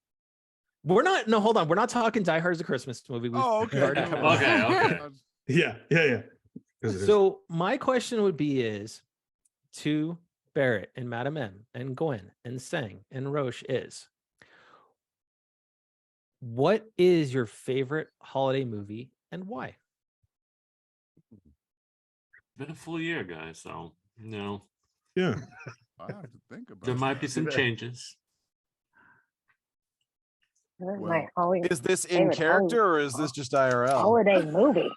We're not. No, hold on. We're not talking Die Hard as a Christmas movie. We've okay. already covered that. Okay. Yeah. So my question would be is to Barret and Madam M and Gwen and Tseng and Roche is, what is your favorite holiday movie and why? Been a full year, guys. So Yeah. I have to think about there might that. be some changes. My Halloween Is this in favorite character or is this just IRL? holiday movie?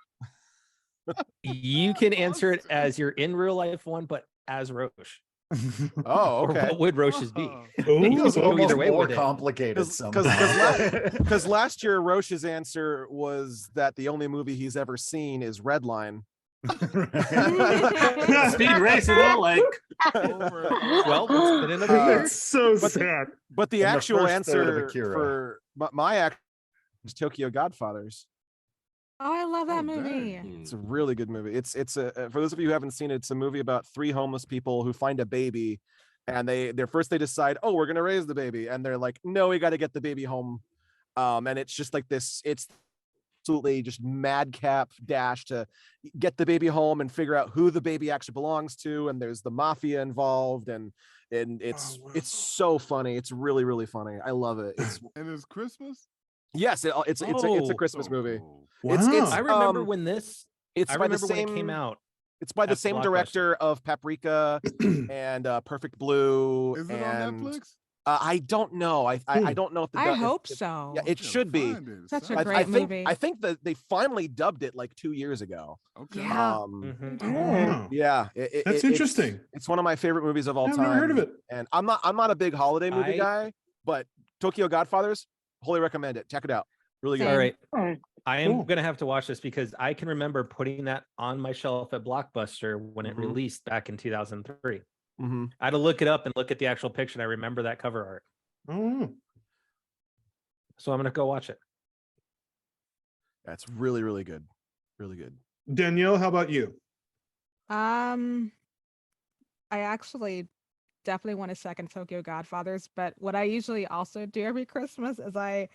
You can answer it as you're in real life one, but as Roche. Oh, Or okay. what would Roche's be? Ooh, You can go either way more with it. complicated somehow. Because last year Roche's answer was that the only movie he's ever seen is Redline. Speed race, like. Well, it's been another year. It's so But sad. But the In the actual first third of answer Akira. for my act is Tokyo Godfathers. Oh, I love that Oh, movie. dang. It's a really good movie. It's a for those of you who haven't seen it, it's a movie about 3 homeless people who find a baby, and they decide, oh, we're gonna raise the baby, and they're like, no, we got to get the baby home, and it's just like this. It's absolutely just madcap dash to get the baby home and figure out who the baby actually belongs to, and there's the mafia involved, and it's so funny. It's really, really funny. I love it. It's And it's Christmas? yes, it's a Christmas So movie. cool. It's I remember um, when this. It's I by the remember when it same came out. It's by the at same Blockbuster. director of Paprika and Perfect Blue. Is it and on Netflix? I don't know. I don't know if the I dub- hope if- so. Yeah, it Gotta should be. find it. Such a Sounds- great I think movie. I think that they finally dubbed it like 2 years ago. Okay. Yeah. Um, Oh, wow. yeah, That's interesting. It's one of my favorite movies of all I've time. never heard of it. And I'm not a big holiday movie guy, but Tokyo Godfathers, wholly recommend it. Check it out. Really good. All right. Hmm. I am Cool. gonna have to watch this because I can remember putting that on my shelf at Blockbuster when it Mhm. released back in 2003. Mm-hmm. I had to look it up and look at the actual picture, and I remember that cover art. Oh, So I'm gonna go watch it. That's really, really good. Really good. Danielle, how about you? I actually definitely want to second Tokyo Godfathers, but what I usually also do every Christmas is I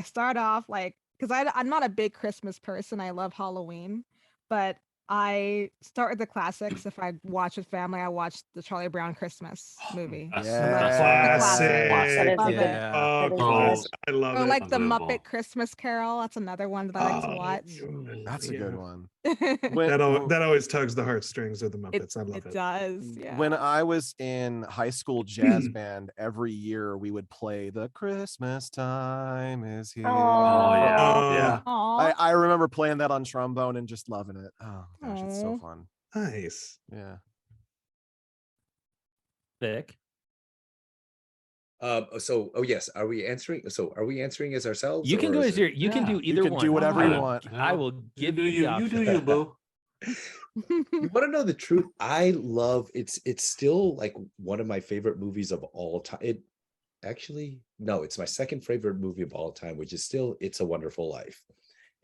start off like, because I'm not a big Christmas person. I love Halloween, but I start with the classics. If I watch with family, I watch the Charlie Brown Christmas movie. That's Yeah. Classic. Love it. Yeah. Oh, That is classic. I love Or it. like the Unbelievable. Muppet Christmas Carol. That's another one that I like to Oh, watch. That's a yeah. good one. It When, That always tugs the heartstrings of the Muppets. I love it. does. Yeah. when I was in high school jazz band, every year we would play "The Christmas Time Is Here." Oh yeah, Oh. yeah. Aw. I remember playing that on trombone and just loving it. Oh gosh, it's so Aw. fun. Nice. Yeah. Vic. Yes, are we answering? So are we answering as ourselves? You can or go is as it- your. You can Yeah, do either you can one. do whatever I you will- want. I will give you the You do option. you, boo. You want to know the truth? I love it's still like one of my favorite movies of all time. It actually no, it's my second favorite movie of all time, which is still It's a Wonderful Life.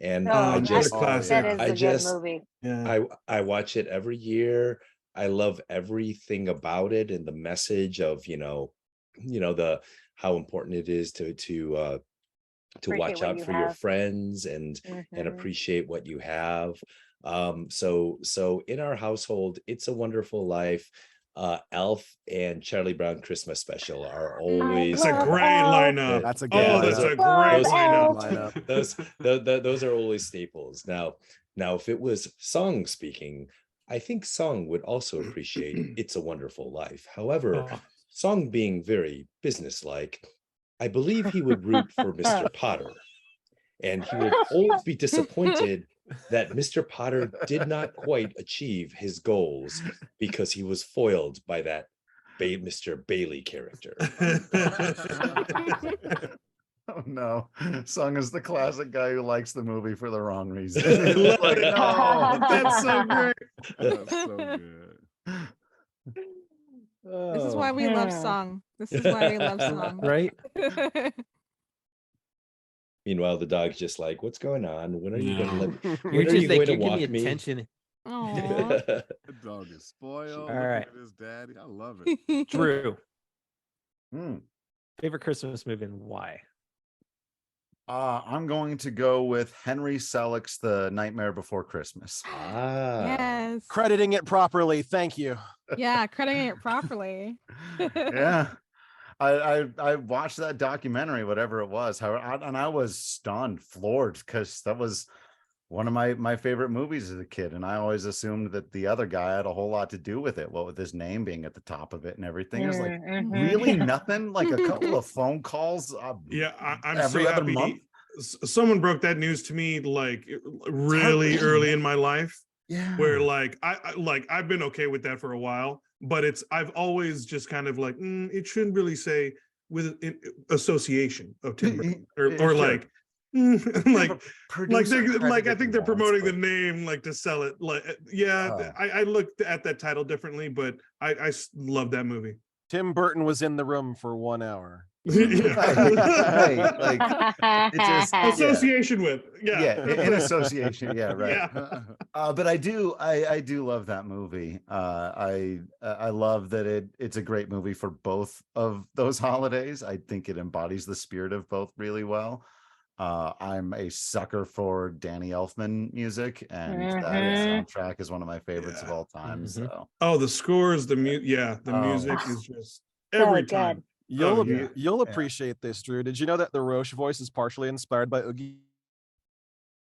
And Oh, I another just classic. that is I a just- good movie. Yeah. I watch it every year. I love everything about it and the message of the how important it is to Appreciate watch what out you for your have. friends and Mhm. appreciate what you have. So in our household, It's a Wonderful Life, Elf and Charlie Brown Christmas Special are always It's a love great Elf. lineup. That's a good Oh, lineup. that's a Those great Love lineup. Elf. those are always staples. Now if it was Song speaking, I think Song would also appreciate It's a Wonderful Life. However, Oh. Song being very businesslike, I believe he would root for Mr. Potter. And he would always be disappointed that Mr. Potter did not quite achieve his goals because he was foiled by that Mr. Bailey character. Oh no, Sung is the classic guy who likes the movie for the wrong reason. Love Like, it. no. That's so great. That's so good. This is why we love Yeah. song. This is why we love song. Right? Meanwhile, the dog's just like, "What's going on? When are you going to let? You're When are just you like, going to you're giving me walk me?" attention. Aw. The dog is spoiled. All Looking right. at his daddy. I love it. Drew, Hmm. favorite Christmas movie and why? I'm going to go with Henry Selick's The Nightmare Before Christmas. Yes. Crediting it properly. Thank you. Yeah, crediting it properly. Yeah. I watched that documentary, whatever it was, and I was stunned, floored, because that was one of my favorite movies as a kid, and I always assumed that the other guy had a whole lot to do with it. What with his name being at the top of it and everything, it was like really nothing. Like a couple of phone calls. I'm every so other happy. month. Someone broke that news to me like really early in my life. Yeah, where like I've been okay with that for a while, but I've always just kind of like it shouldn't really say with association of Tim Burton or like I think they're promoting the name like to sell it. Like I looked at that title differently, but I love that movie. Tim Burton was in the room for 1 hour. right. Like it's just association with in association, right. Yeah. But I do love that movie. I love that it's a great movie for both of those holidays. I think it embodies the spirit of both really well. I'm a sucker for Danny Elfman music, and that soundtrack is one of my favorites of all time. So the scores, the music is just every time. You'll appreciate this, Drew. Did you know that the Roche voice is partially inspired by Oogie?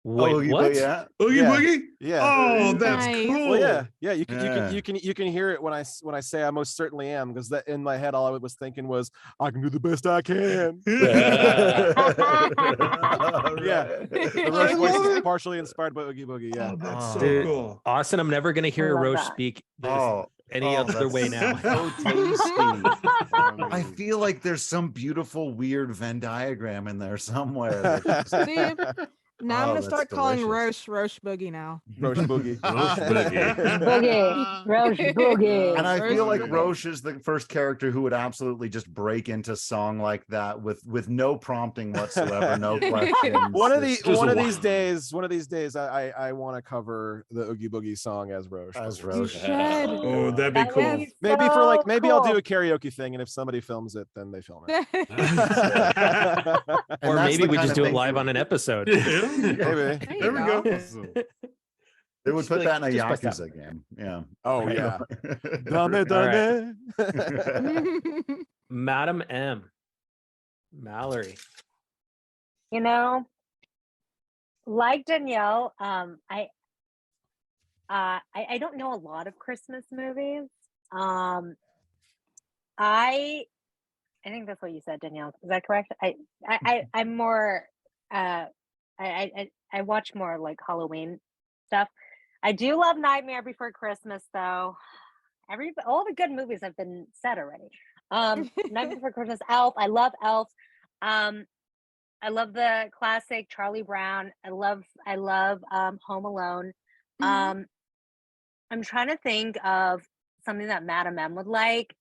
Wait, what? Oogie Boogie? Yeah. Oh, that's cool. Well, yeah. You can hear it when I say I most certainly am, because that in my head all I was thinking was I can do the best I can. The Roche voice is partially inspired by Oogie Boogie. Yeah, that's so cool. Austin, I'm never gonna hear Roche speak any other way now. So tasty. I feel like there's some beautiful weird Venn diagram in there somewhere. Steve, now I'm gonna start calling Roche Boogie now. Roche Boogie. Roche Boogie. And I feel like Roche is the first character who would absolutely just break into song like that with no prompting whatsoever, no questions. One of these days, I want to cover the Oogie Boogie song as Roche. Oh, that'd be cool. Maybe I'll do a karaoke thing, and if somebody films it, then they film it. Or maybe we just do it live on an episode. Maybe. There we go. They would put that in a Yakuza game. Yeah. Oh yeah. Madam M. Mallory. You know, like Danielle, I don't know a lot of Christmas movies. I think that's what you said, Danielle. Is that correct? I'm more I watch more like Halloween stuff. I do love Nightmare Before Christmas, though. All the good movies have been said already. Nightmare Before Christmas, Elf. I love Elf. I love the classic Charlie Brown. I love Home Alone. I'm trying to think of something that Madam M would like.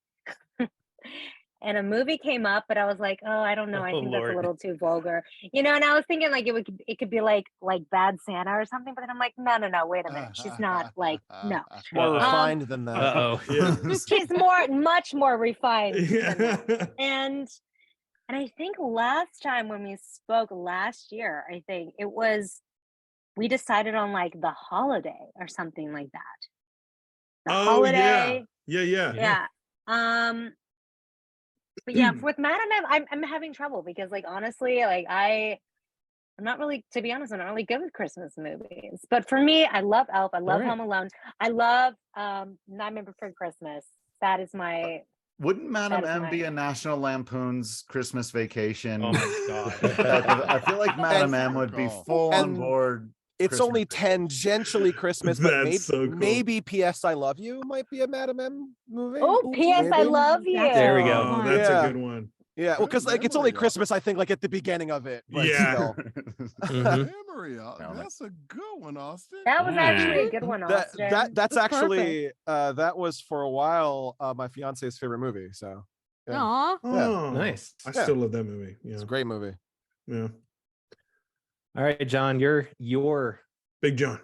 And a movie came up, but I was like, oh, I don't know. I think that's a little too vulgar, And I was thinking like it could be like Bad Santa or something. But then I'm like, no, wait a minute. She's not like no. More refined than that. She's much more refined than that. And I think last time when we spoke last year, I think it was we decided on like The Holiday or something like that. The Holiday. Yeah. But yeah, with Madam M, I'm having trouble because, like, honestly, like I'm not really, to be honest, I'm not really good with Christmas movies. But for me, I love Elf. I love Home Alone. I love Nightmare Before Christmas. That is my. Wouldn't Madam M be a National Lampoon's Christmas Vacation? Oh my god! I feel like Madam M would be full on board. It's Christmas only tangentially Christmas, but maybe P.S. I Love You might be a Madam M movie. Oh, P.S. I Love You. There we go. That's a good one. Yeah, well, because like it's only Christmas, I think, like at the beginning of it. But still. Memory, that's a good one, Austin. That was actually a good one, Austin. That's actually that was for a while my fiance's favorite movie. So. Yeah. Aww. Oh, nice. I still love that movie. Yeah, it's a great movie. Yeah. All right, John, your Big John.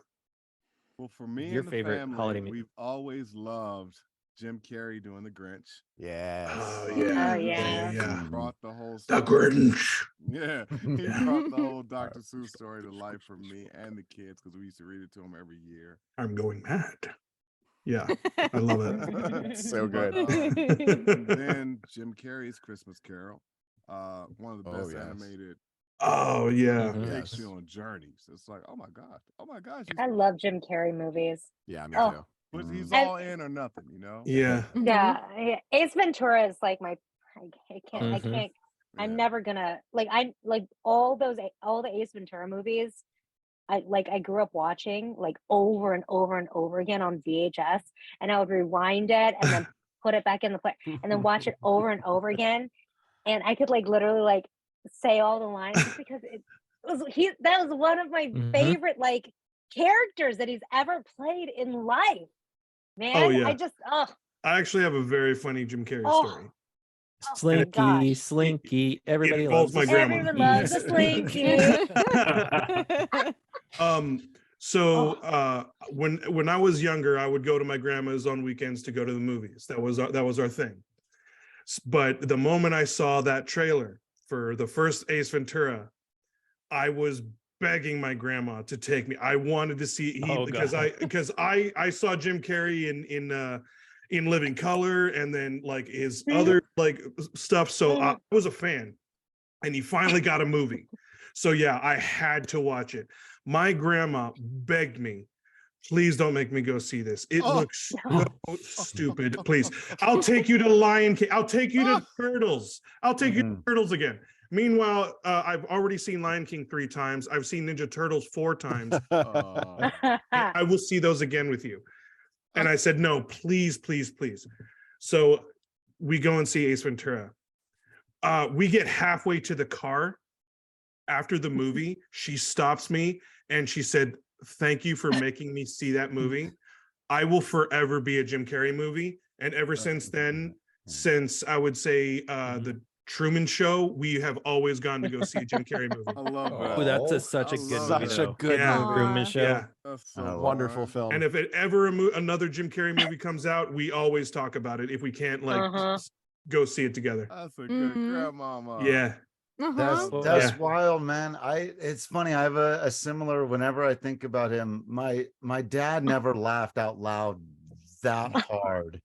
Well, for me your and the favorite family, holiday movie. we've always loved Jim Carrey doing the Grinch. Yes. Oh Oh, yeah. yeah. Yeah. He brought the whole The story. Grinch. Yeah, he brought the whole Dr. Seuss story to life for me and the kids because we used to read it to them every year. I'm going mad. Yeah, I love it. So But, good. and then Jim Carrey's Christmas Carol, one of the Oh, best yes. animated Oh yeah. Mhm. takes Yes. you on journeys. It's like, oh my gosh, I love Jim Carrey movies. Yeah, me Oh. too. but he's I- all in or nothing, you know. Yeah. Yeah, Ace Ventura is like my. I can't. I Mhm. can't. I'm Yeah. never gonna like. I like all the Ace Ventura movies. I grew up watching like over and over and over again on VHS, and I would rewind it and then put it back in the play, and then watch it over and over again, and I could like literally like say all the lines just because that was one of my Mhm. favorite like characters that he's ever played in life. Man, yeah. I just I actually have a very funny Jim Carrey Oh. story. oh my Slinky, gosh. Slinky. Everybody involves loves my a grandma. Everyone loves a Slinky. So when I was younger, I would go to my grandma's on weekends to go to the movies. That was our thing. But the moment I saw that trailer for the first Ace Ventura, I was begging my grandma to take me. I wanted to see Oh, because God. I saw Jim Carrey in Living Color and then like his Mhm. other like stuff. So I Mhm. was a fan, and he finally got a movie. So yeah, I had to watch it. My grandma begged me, please don't make me go see this. It Oh. looks so stupid. Please, I'll take you to Lion King. I'll take you to Turtles. I'll take you to Mhm. Turtles again. Meanwhile, I've already seen Lion King 3 times. I've seen Ninja Turtles 4 times. I will see those again with you. And I said, no, please, please, please. So we go and see Ace Ventura. We get halfway to the car after the movie. She stops me and she said, thank you for making me see that movie. I will forever be a Jim Carrey movie. And ever since then, since I would say the Truman Show, we have always gone to go see a Jim Carrey movie. I love that. Oh, that's Oh, such a I good love movie. Such a though. good Yeah. movie. Truman Show. Yeah. That's Oh, so Wonderful fun. film. And if it ever another Jim Carrey movie comes out, we always talk about it if we can't like Uh-huh. go see it together. That's a good Mhm. grandmama. Yeah. Uh-huh. That's Yeah. wild, man. It's funny. I have a similar. Whenever I think about him, my dad never laughed out loud that hard,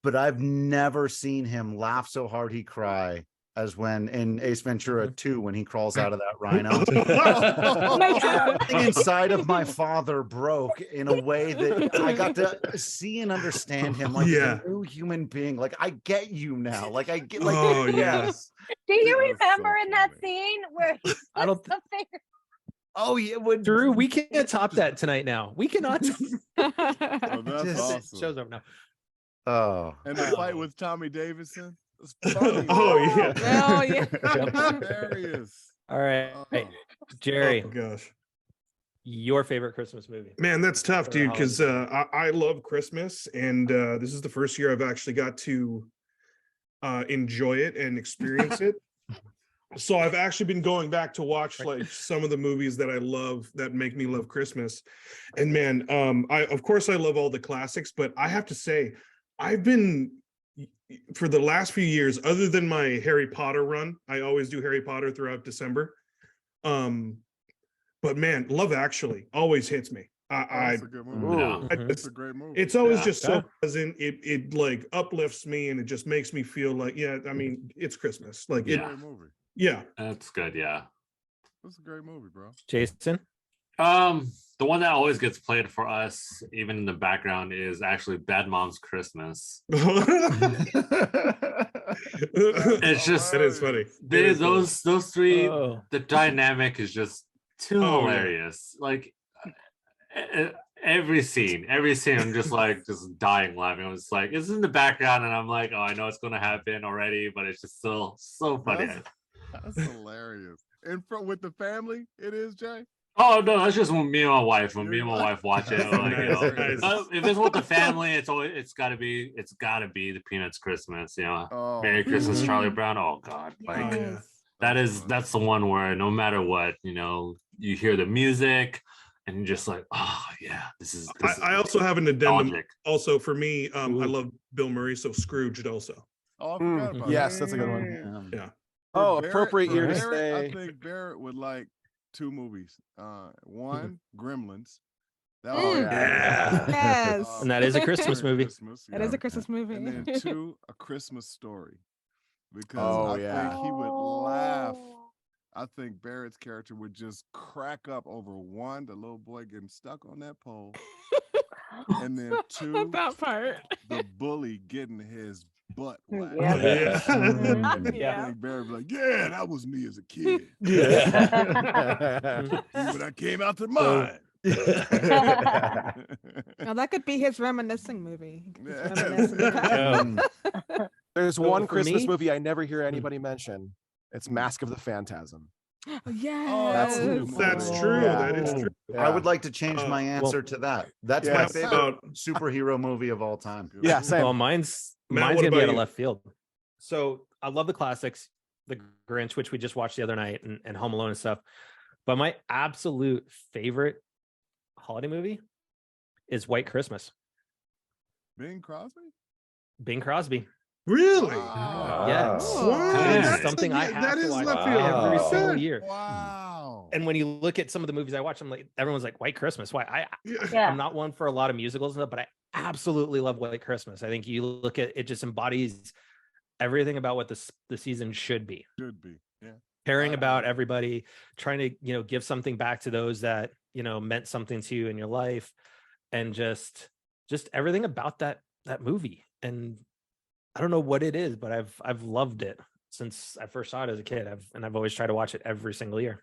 but I've never seen him laugh so hard he cry as when in Ace Ventura 2 when he crawls out of that rhino. Oh my God. Something inside of my father broke in a way that I got to see and understand him like Yeah. as a new human being. Like I get you now. Like I get like Oh, yeah. yes. Do you That's so remember in that funny. scene where he I don't puts the finger? Oh yeah, when Drew, we can't top that tonight now. We cannot. Oh, that's Just- awesome. Show's over now. Oh. And the fight with Tommy Davidson. It's funny. Oh, yeah. Oh yeah. Hilarious. All right, Oh. Jerry, Oh gosh. your favorite Christmas movie? Man, that's tough, Or dude, because holiday. I love Christmas, and this is the first year I've actually got to enjoy it and experience it. So I've actually been going back to watch like some of the movies that I love that make me love Christmas. And man, I of course I love all the classics, but I have to say, I've been for the last few years, other than my Harry Potter run, I always do Harry Potter throughout December. But man, Love Actually always hits me. That's a good movie. Yeah. It's a great movie. It's always Yeah. just so pleasant. It like uplifts me and it just makes me feel like, yeah, I mean, it's Christmas. Like It's a it, great movie. yeah. That's good. Yeah. It's a great movie, bro. Jason? The one that always gets played for us, even in the background, is actually Bad Mom's Christmas. It's just That is funny. those three. Oh. The dynamic is just too Oh, yeah. hilarious. Like every scene, I'm just like just dying laughing. I was like, it's in the background, and I'm like, oh, I know it's gonna happen already, but it's just still so funny. That's hilarious. And with the family, it is, Jay. Oh no, that's just when me and my wife. When me and my wife watch it, like, you know, Nice. if it's with the family, it's gotta be the Peanuts Christmas. You know, Oh, Merry Christmas, Mhm. Charlie Brown. Oh God, Oh, like yeah. that's the one where no matter what, you know, you hear the music, and you're just like, oh yeah, this is. I also have an addendum. nostalgic. Also, for me, I love Bill Murray, so Scrooged also. Oh, I forgot about Yes, that. that's a good one. Yeah. Oh, For appropriate for year to Barrett, say. I think Barrett would like 2 movies. One, Gremlins. That Oh, was yeah. Yes. And that is a Christmas during movie. Christmas, That is a Christmas movie. And then 2, A Christmas Story. Because Oh, I yeah. think he would laugh. I think Barrett's character would just crack up over 1, the little boy getting stuck on that pole. And then 2, that part. the bully getting his butt whacked. Yeah. I Yeah. think Barrett was like, yeah, that was me as a kid. When I came out to mine. Now that could be his reminiscing movie. He could just Yeah. reminisce in the past. There's So one for Christmas me- movie I never hear anybody mention. It's Mask of the Phantasm. Oh, yes. That's true. Yeah. That is true. I would like to change my well, answer to that. That's yeah. my That's favorite about- superhero movie of all time. Yeah, same. Well, mine's Matt, what gonna be about out of you? left field. So I love the classics, The Grinch, which we just watched the other night, and Home Alone and stuff. But my absolute favorite holiday movie is White Christmas. Bing Crosby? Bing Crosby. Really? Wow. Yes. Wow. It's That's something I yeah, have that to is watch left field. every Wow. single year. Wow. And when you look at some of the movies I watch, I'm like, everyone's like, White Christmas. Why? Yeah. I'm not one for a lot of musicals and stuff, but I absolutely love White Christmas. I think you look at it, just embodies everything about what the season should be. Should be. Yeah. Caring I about agree. everybody, trying to give something back to those that meant something to you in your life, and just everything about that movie. And I don't know what it is, but I've loved it since I first saw it as a kid. I've always tried to watch it every single year.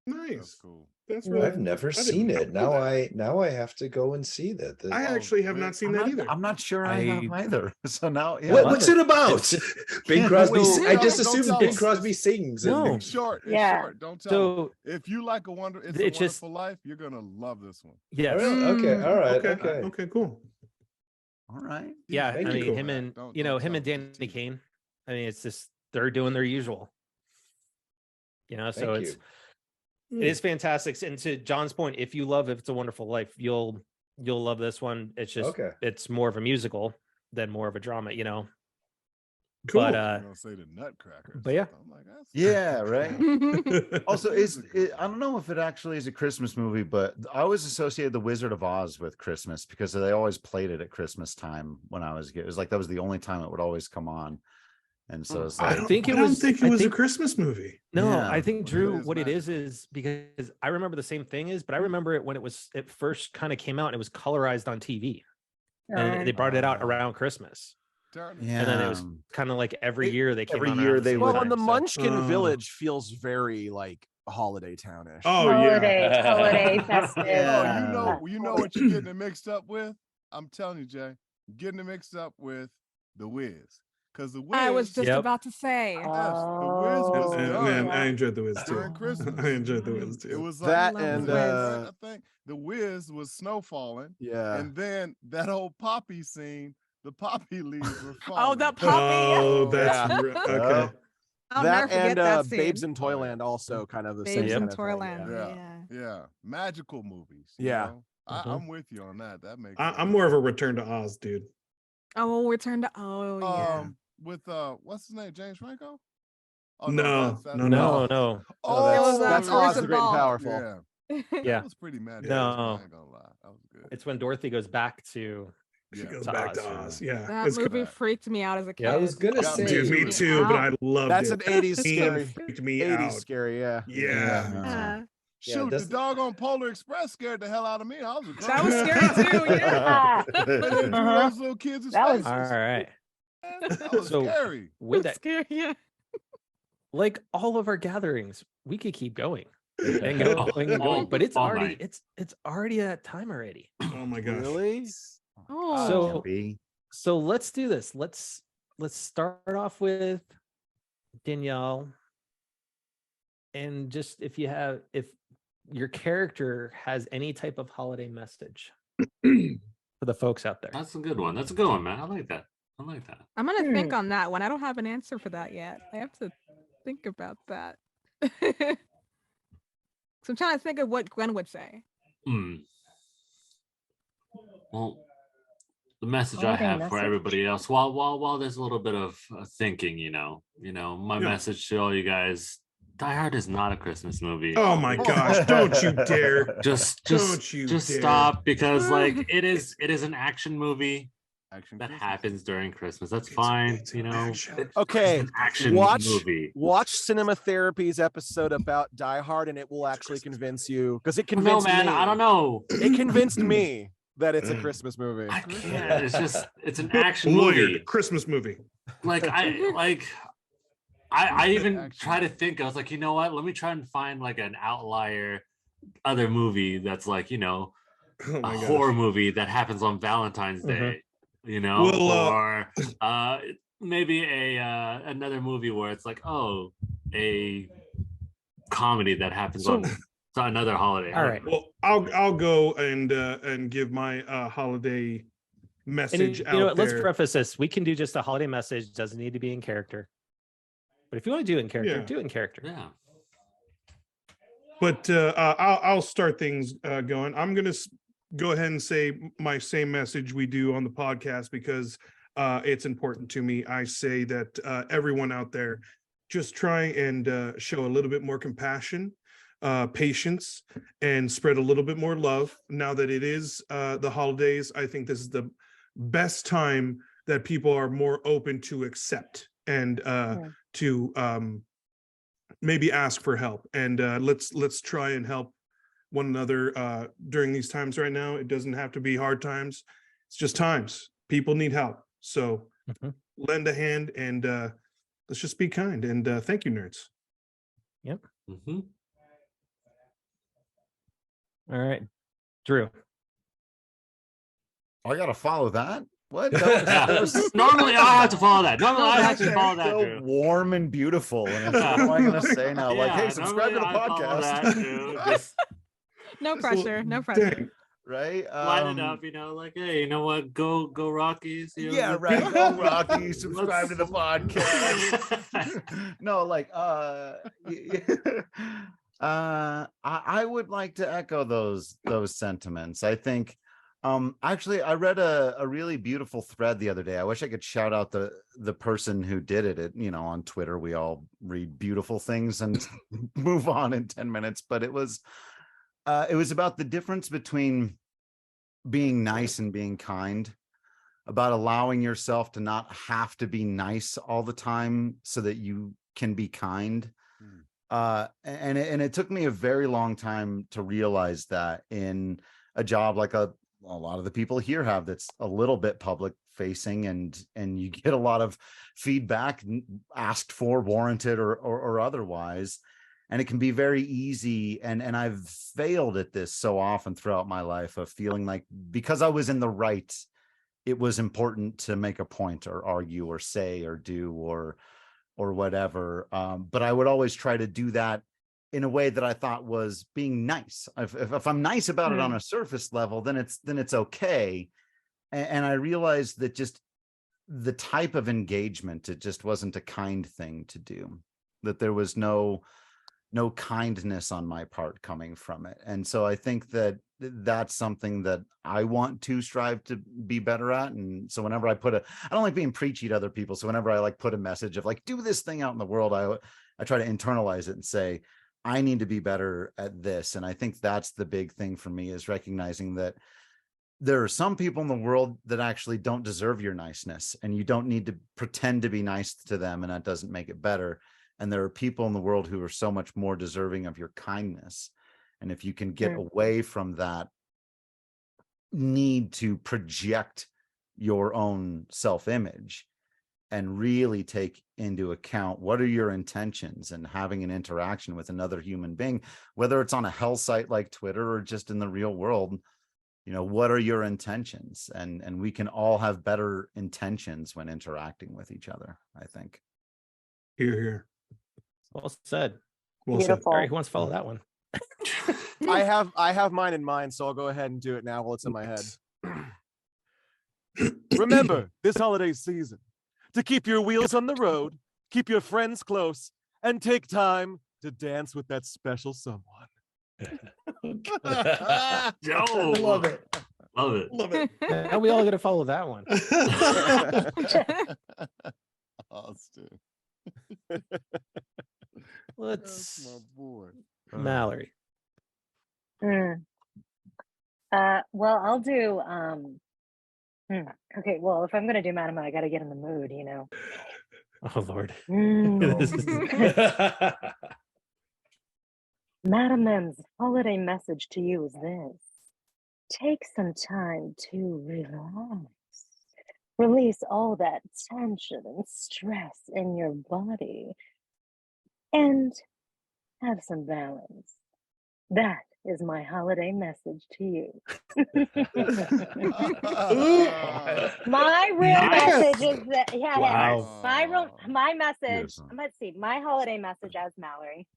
That's Nice. cool. That's really. I've never I didn't seen know it. that. Now I have to go and see that. I actually have man, not seen I'm that not, either. I'm not sure I have either. So now, yeah. What, love what's it. it about? It's just- Bing Yeah, Crosby. no, I just don't assumed tell Bing us. Crosby sings. and- No. It's short. It's Yeah. short. Don't tell me. So If you like It's a It's just- Wonderful Life, you're gonna love this one. yes, Okay. All right. Okay. Okay. Okay. Cool. All right. yeah. I Thank mean, you. him and Don't him tell and me, Danny just tease. Kane. I mean, it's just they're doing their usual. So Thank it's you. it is fantastic. And to John's point, if you love It's a Wonderful Life, you'll love this one. It's just Okay. it's more of a musical than more of a drama, Cool. But I'm gonna say the Nutcracker. or but yeah. something. I'm like, that's Yeah, right. Also, Musical. I don't know if it actually is a Christmas movie, but I always associated The Wizard of Oz with Christmas because they always played it at Christmas time when I was a kid. It was like that was the only time it would always come on. And so it's I like, don't think it I don't was- think it I was think- a Christmas movie. No, Yeah. I think Well, it Drew, is what it magical. is because I remember the same thing but I remember it when it first kind of came out and it was colorized on TV. And they brought it out Oh. around Christmas. Darn it. yeah. And then it was kind of like every It- year they came every out year around the they same would- Well, time, and the so- Munchkin Oh. Village feels very like holiday townish. Oh yeah. Holiday festive. Yeah. Oh, you know what you're getting it mixed up with? I'm telling you, Jay, you're getting it mixed up with The Wiz. Because The Wiz, I was just Yep. about to say. yes, The Wiz was Man, done I enjoyed the Wiz too. during Christmas. I enjoyed the Wiz It too. was That like and, I think The Wiz was snow falling, Yeah. and then that whole poppy scene, the poppy leaves were falling. Oh, that poppy. Oh, that's Yeah. okay. I'll that never forget and that scene. Babes in Toyland also kind of the same Babes in kind of thing, Toyland. yeah. Yeah. Yeah, magical movies. you Yeah. know? Mhm. I'm with you on that. That makes. I'm sense. more of a Return to Oz dude. Oh, we'll return to. Oh, yeah. With what's his name, James Franco? Oh, No, that's- no, No, no. No, Oh, that's Bruce Oz the and Great and Ball. Powerful. Yeah, Yeah. that was pretty mad. No. I ain't gonna lie, that was good. It's when Dorothy goes back to She Yeah. goes to back Oz, to yeah. Oz. Yeah. That it's movie good. freaked me out as a kid. Yeah, I was gonna Yeah, say. Dude, me too, but I loved That's it. an 80s That scene scary. freaked me 80s out. scary, yeah. Yeah. Uh, Shoot, the that's- doggone Polar Express scared the hell out of me. I was a that was grown scary too. Yeah. man. They drew those little kids' That was- faces. all right. Man, that was So- scary. With that, Scary. Yeah. like all of our gatherings, we could keep going and going and going, but it's All already night. it's already that time already. Oh my gosh. Really? Oh. So- B. So let's do this. Let's start off with Danielle, and just if your character has any type of holiday message for the folks out there. That's a good one. That's a good one, man. I like that. I like that. I'm gonna think on that one. I don't have an answer for that yet. I have to think about that. So I'm trying to think of what Gwen would say. Well, the message I Holiday have for message. everybody else, while there's a little bit of thinking, my Yeah. message to all you guys: Die Hard is not a Christmas movie. Oh my gosh! Don't you dare! Just Don't you dare. stop, because like it is an action movie Action that Christmas. happens during Christmas. That's fine, it's an action. Okay, It's an action watch movie. Cinema Therapy's episode about Die Hard, and it will actually convince you, because it No, convinced man, me. I don't know. It convinced me that it's a Christmas movie. I can't. It's an action movie. Lawyered Christmas movie. Like I even try to think. I was like, you know what? Let me try and find like an outlier other movie that's like, Oh a my gosh. horror movie that happens on Valentine's Day, Well, or maybe another movie where it's like, oh, a comedy that happens on another holiday. All right. Well, I'll go and give my holiday message And out you know what? Let's there. preface this. We can do just a holiday message. Doesn't need to be in character. But if you want to do it in character, Yeah. do it in character. Yeah. But I'll start things going. I'm gonna go ahead and say my same message we do on the podcast, because it's important to me. I say that everyone out there, just try and show a little bit more compassion, patience, and spread a little bit more love. Now that it is the holidays, I think this is the best time that people are more open to accept and to maybe ask for help. And let's try and help one another during these times right now. It doesn't have to be hard times. It's just times. People need help. So lend a hand, and let's just be kind. And thank you, nerds. Yep. Mm-hmm. All right. Drew. I gotta follow that. What? Normally I have to follow that. Normally I have to That's follow that. so Drew. warm and beautiful. And it's, what am I gonna say now? Like, hey, subscribe to the normally I follow that, podcast. Drew. Just No pressure. No pressure. Dang. Right? line it up, like, hey, you know what? Go Rockies. Yeah, right. Go Rocky, subscribe to the podcast. No, like I would like to echo those sentiments. I think actually I read a really beautiful thread the other day. I wish I could shout out the person who did it. On Twitter we all read beautiful things and move on in 10 minutes, but it was about the difference between being nice and being kind, about allowing yourself to not have to be nice all the time so that you can be kind. And it took me a very long time to realize that in a job like a lot of the people here have, that's a little bit public facing, and you get a lot of feedback asked for, warranted or otherwise. And it can be very easy. And I've failed at this so often throughout my life, of feeling like because I was in the right, it was important to make a point or argue or say or do or whatever. But I would always try to do that in a way that I thought was being nice. If I'm nice about it on a surface level, then it's okay. And I realized that just the type of engagement, it just wasn't a kind thing to do, that there was no kindness on my part coming from it. And so I think that that's something that I want to strive to be better at. And so whenever I don't like being preachy to other people. So whenever I like put a message of like, do this thing out in the world, I try to internalize it and say, I need to be better at this. And I think that's the big thing for me, is recognizing that there are some people in the world that actually don't deserve your niceness, and you don't need to pretend to be nice to them, and that doesn't make it better. And there are people in the world who are so much more deserving of your kindness. And if you can get away from that need to project your own self-image and really take into account what are your intentions, and having an interaction with another human being, whether it's on a hell site like Twitter or just in the real world, what are your intentions? And we can all have better intentions when interacting with each other, I think. Here. Well said. Well said. Beautiful. All right, who wants to follow that one? I have mine in mind, so I'll go ahead and do it now while it's in my head. Remember this holiday season to keep your wheels on the road, keep your friends close, and take time to dance with that special someone. Joe, Love it. Love it. Love it. Now we all got to follow that one. Austin. That's Let's my boy. Mallory. Well, I'll do okay, well, if I'm gonna do Madam, I gotta get in the mood, you know. Oh Lord. Mm. Oh. Madam M's holiday message to you is this. Take some time to relax. Release all that tension and stress in your body and have some balance. That is my holiday message to you. My real message is that, Wow. my message, Yes. let's see, my holiday message as Mallory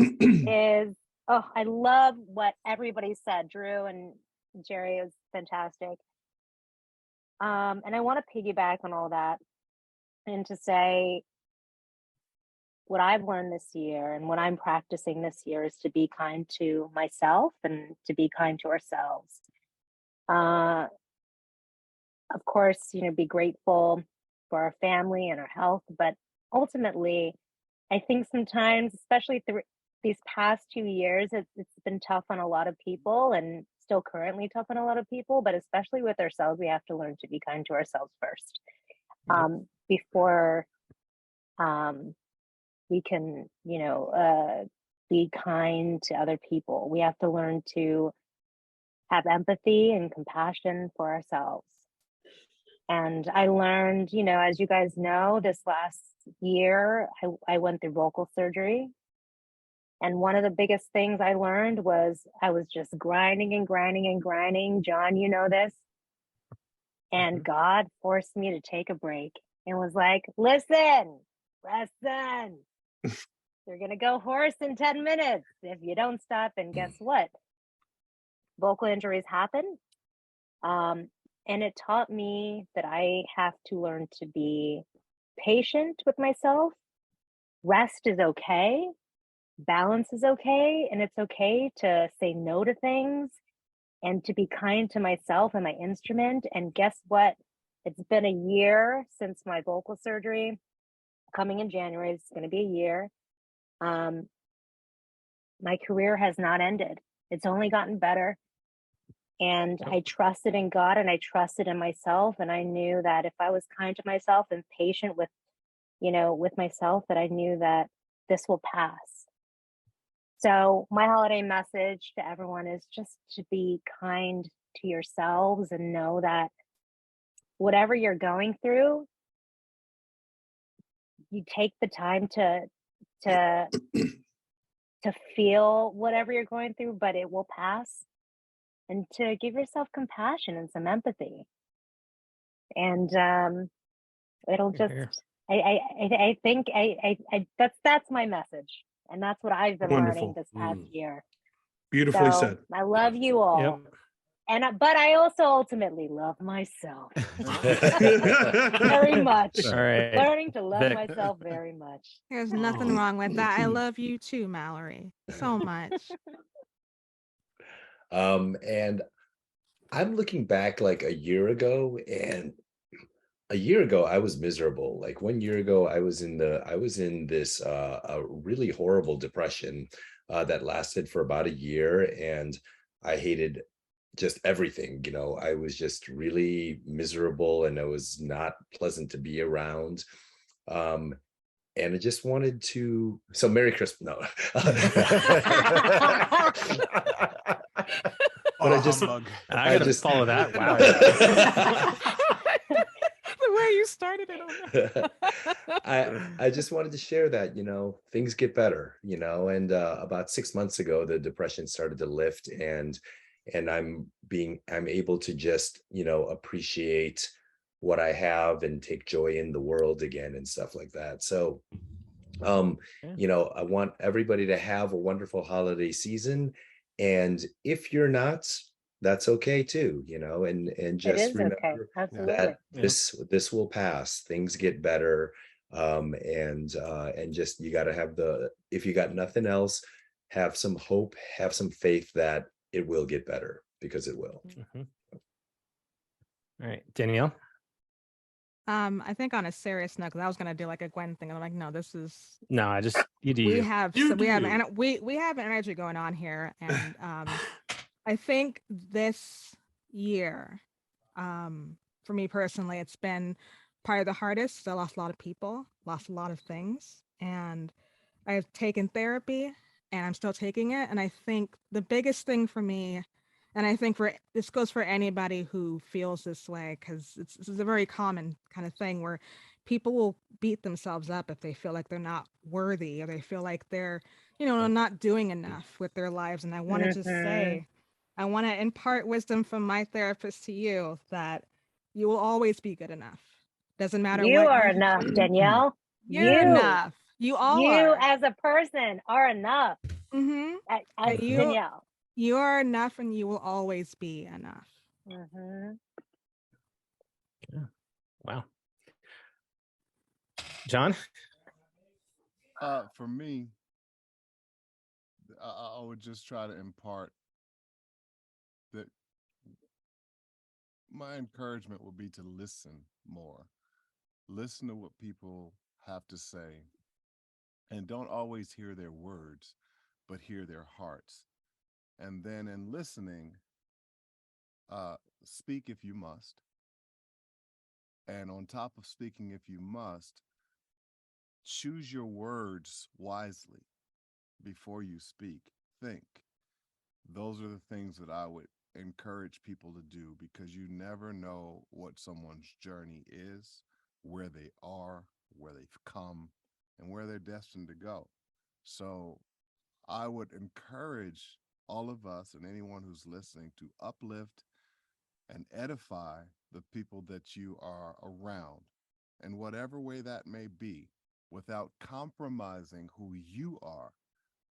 is, oh, I love what everybody said. Drew and Jerry is fantastic. And I want to piggyback on all that and to say what I've learned this year and what I'm practicing this year is to be kind to myself and to be kind to ourselves. Of course, you know, be grateful for our family and our health, but ultimately, I think sometimes, especially through these past 2 years, it's been tough on a lot of people and still currently tough on a lot of people, but especially with ourselves, we have to learn to be kind to ourselves first before we can, you know, be kind to other people. We have to learn to have empathy and compassion for ourselves. And I learned, you know, as you guys know, this last year, I went through vocal surgery. And one of the biggest things I learned was I was just grinding and grinding and grinding. John, you know this. And God forced me to take a break and was like, listen, you're going to go hoarse in 10 minutes if you don't stop. And guess what? Vocal injuries happen. And it taught me that I have to learn to be patient with myself. Rest is okay. Balance is okay. And it's okay to say no to things and to be kind to myself and my instrument. And guess what? It's been a year since my vocal surgery. Coming in January, it's going to be a year. My career has not ended. It's only gotten better. And I trusted in God and I trusted in myself. And I knew that if I was kind to myself and patient with, you know, with myself, that I knew that this will pass. So my holiday message to everyone is just to be kind to yourselves and know that whatever you're going through, you take the time to feel whatever you're going through, but it will pass. And to give yourself compassion and some empathy. And it'll just, I think that's my message. And that's what I've been learning this past year. Beautifully said. I love you all. But I also ultimately love myself very much. All right. Learning to love myself very much. There's nothing wrong with that. I love you too, Mallory, so much. And I'm looking back like a year ago, and a year ago I was miserable. Like 1 year ago, I was in this a really horrible depression that lasted for about a year, and I hated just everything. You know, I was just really miserable, and it was not pleasant to be around. And I just wanted to. So Merry Christmas. No. But I gotta follow that. Wow. The way you started it on that. I just wanted to share that, you know, things get better, you know, and about 6 months ago, the depression started to lift, and I'm able to just, you know, appreciate what I have and take joy in the world again and stuff like that. So, you know, I want everybody to have a wonderful holiday season. And if you're not, that's okay too, you know, and just remember that this will pass. Things get better. And just, you got to have if you got nothing else, have some hope, have some faith that it will get better, because it will. All right, Danielle. I think on a serious note, because I was gonna do like a Gwen thing, and I'm like, no, this is No, I just you do. we You. have You so we have do. and we have an energy going on here, and I think this year, for me personally, it's been probably the hardest. I lost a lot of people, lost a lot of things, and I've taken therapy, and I'm still taking it. And I think the biggest thing for me, and I think for this goes for anybody who feels this way, because this is a very common kind of thing where people will beat themselves up if they feel like they're not worthy, or they feel like they're, not doing enough with their lives. And I want to just say, I want to impart wisdom from my therapist to you that you will always be good enough. Doesn't matter You what are you enough, do. Danielle. You're You. enough. You all You are. as a person are enough. Mm-hmm. As Danielle. You are enough, and you will always be enough. Mm-hmm. Yeah. Wow. John. For me, I would just try to impart that my encouragement would be to listen more. Listen to what people have to say, and don't always hear their words, but hear their hearts. And then in listening, speak if you must. And on top of speaking if you must, choose your words wisely before you speak. Think. Those are the things that I would encourage people to do, because you never know what someone's journey is, where they are, where they've come, and where they're destined to go. So I would encourage all of us and anyone who's listening to uplift and edify the people that you are around, in whatever way that may be, without compromising who you are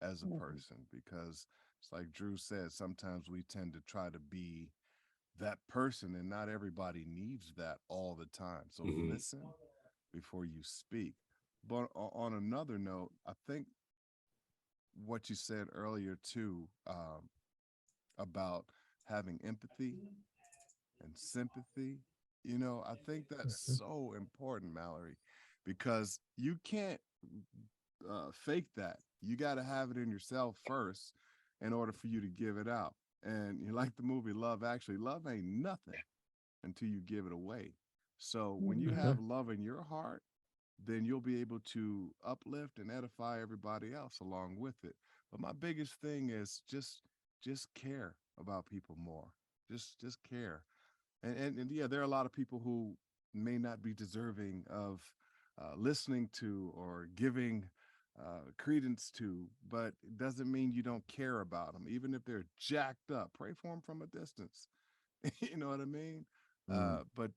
as a person. Because it's like Drew said, sometimes we tend to try to be that person, and not everybody needs that all the time. So listen before you speak. But on another note, I think what you said earlier too, about having empathy and sympathy, I think that's so important, Mallory, because you can't fake that. You got to have it in yourself first in order for you to give it out. And you like the movie Love Actually, love ain't nothing until you give it away. So when you have love in your heart, then you'll be able to uplift and edify everybody else along with it. But my biggest thing is just care about people more. Just care. And yeah, there are a lot of people who may not be deserving of listening to or giving credence to, but it doesn't mean you don't care about them. Even if they're jacked up, pray for them from a distance. You know what I mean? But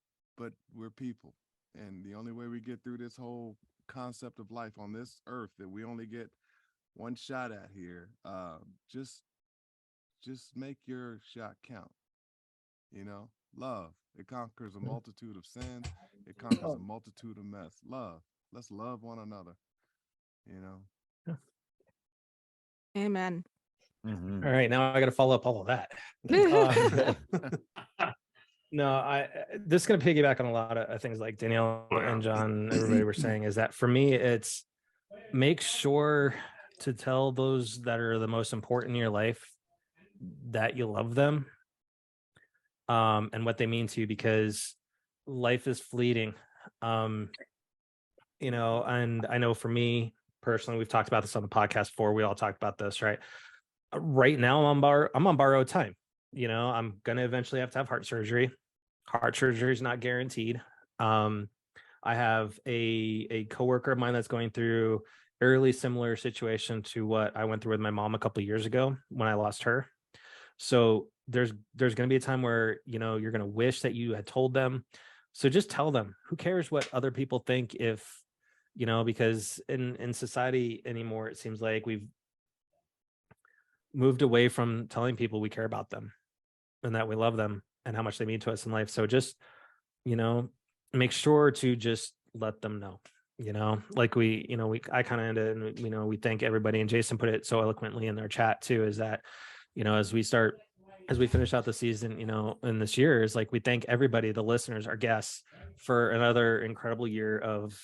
we're people, and the only way we get through this whole concept of life on this earth that we only get one shot at here, just make your shot count. Love, it conquers a multitude of sin, it conquers a multitude of mess. Let's love one another. Amen. All right, now I got to follow up all of that. No, this is going to piggyback on a lot of things like Danielle and John, everybody were saying, is that for me, it's make sure to tell those that are the most important in your life that you love them, and what they mean to you, because life is fleeting. And I know for me personally, we've talked about this on the podcast before. We all talked about this, right? Right now I'm on borrowed time. I'm going to eventually have to have heart surgery. Heart surgery is not guaranteed. I have a coworker of mine that's going through a really similar situation to what I went through with my mom a couple of years ago when I lost her. So there's going to be a time where, you're going to wish that you had told them. So just tell them. Who cares what other people think? If, because in society anymore, it seems like we've moved away from telling people we care about them and that we love them and how much they mean to us in life. So just, make sure to just let them know, you know, like I kind of ended, and you know, we thank everybody, and Jason put it so eloquently in their chat too, is that, you know, as we finish out the season, you know, and this year is like, we thank everybody, the listeners, our guests, for another incredible year of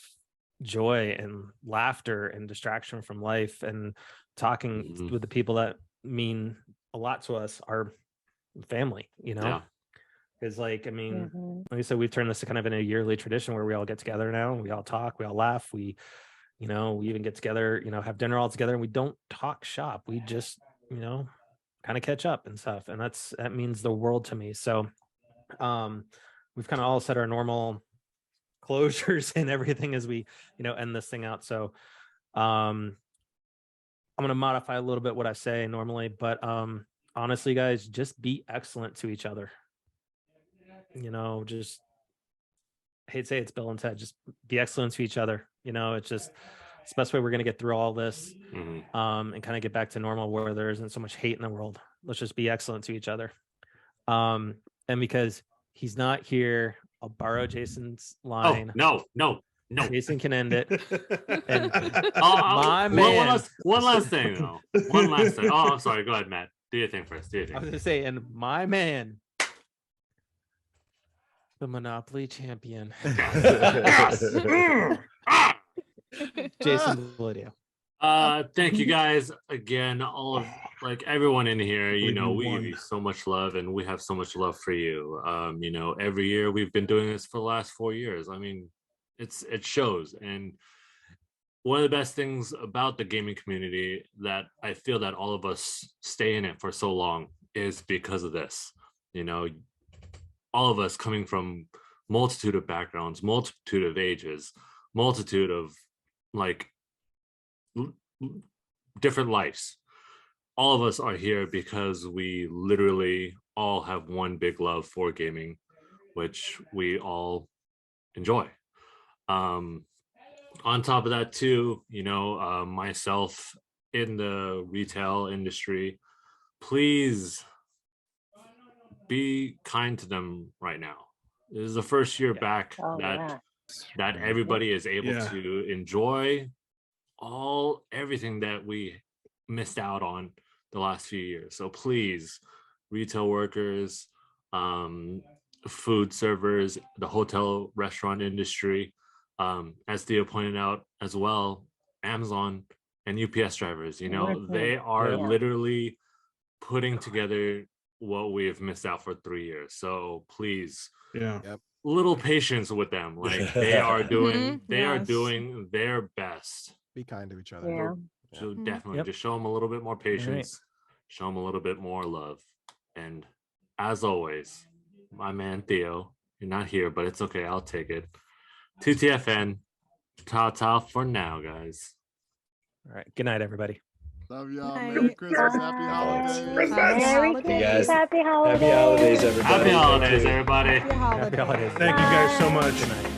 joy and laughter and distraction from life, and talking with the people that mean a lot to us, our family, you know. Yeah. Because like, I mean, like I said, we've turned this to kind of in a yearly tradition where we all get together now, and we all talk, we all laugh, we, you know, we even get together, you know, have dinner all together, and we don't talk shop, we just, you know, kind of catch up and stuff, and that means the world to me. So we've kind of all set our normal closures and everything as we, you know, end this thing out. So I'm going to modify a little bit what I say normally, but honestly, guys, just be excellent to each other. You know, just, I hate to say it's Bill and Ted, just be excellent to each other. You know, it's the best way we're going to get through all this, and kind of get back to normal where there isn't so much hate in the world. Let's just be excellent to each other. And because he's not here, I'll borrow Jason's line. Oh, no. Jason can end it. And my man. One last thing, though. One last thing. Oh, I'm sorry. Go ahead, Matt. Do your thing first. I was going to say, and my man, the Monopoly champion. Jason Lydia. Thank you guys again, all of everyone in here. You know, we give you so much love, and we have so much love for you. You know, every year we've been doing this for the last 4 years. I mean, it shows. And one of the best things about the gaming community that I feel that all of us stay in it for so long is because of this. You know, all of us coming from multitude of backgrounds, multitude of ages, multitude of different lives. All of us are here because we literally all have one big love for gaming, which we all enjoy. On top of that too, you know, myself in the retail industry, please be kind to them right now. This is the first year back that everybody is able to enjoy everything that we missed out on the last few years. So please, retail workers, food servers, the hotel restaurant industry, as Theo pointed out as well, Amazon and UPS drivers, you know, they are literally putting together what we have missed out for 3 years. So please, little patience with them. Like they are doing, are doing their best. Be kind to each other. So definitely just show them a little bit more patience, show them a little bit more love. And as always, my man Theo, you're not here, but it's okay. I'll take it. 2TFN, ta-ta for now, guys. All right. Good night, everybody. Love y'all. Merry Christmas. Happy holidays. Merry Christmas. Happy holidays. Happy holidays, everybody. Happy holidays, everybody. Happy holidays. Thank you guys so much. Good night.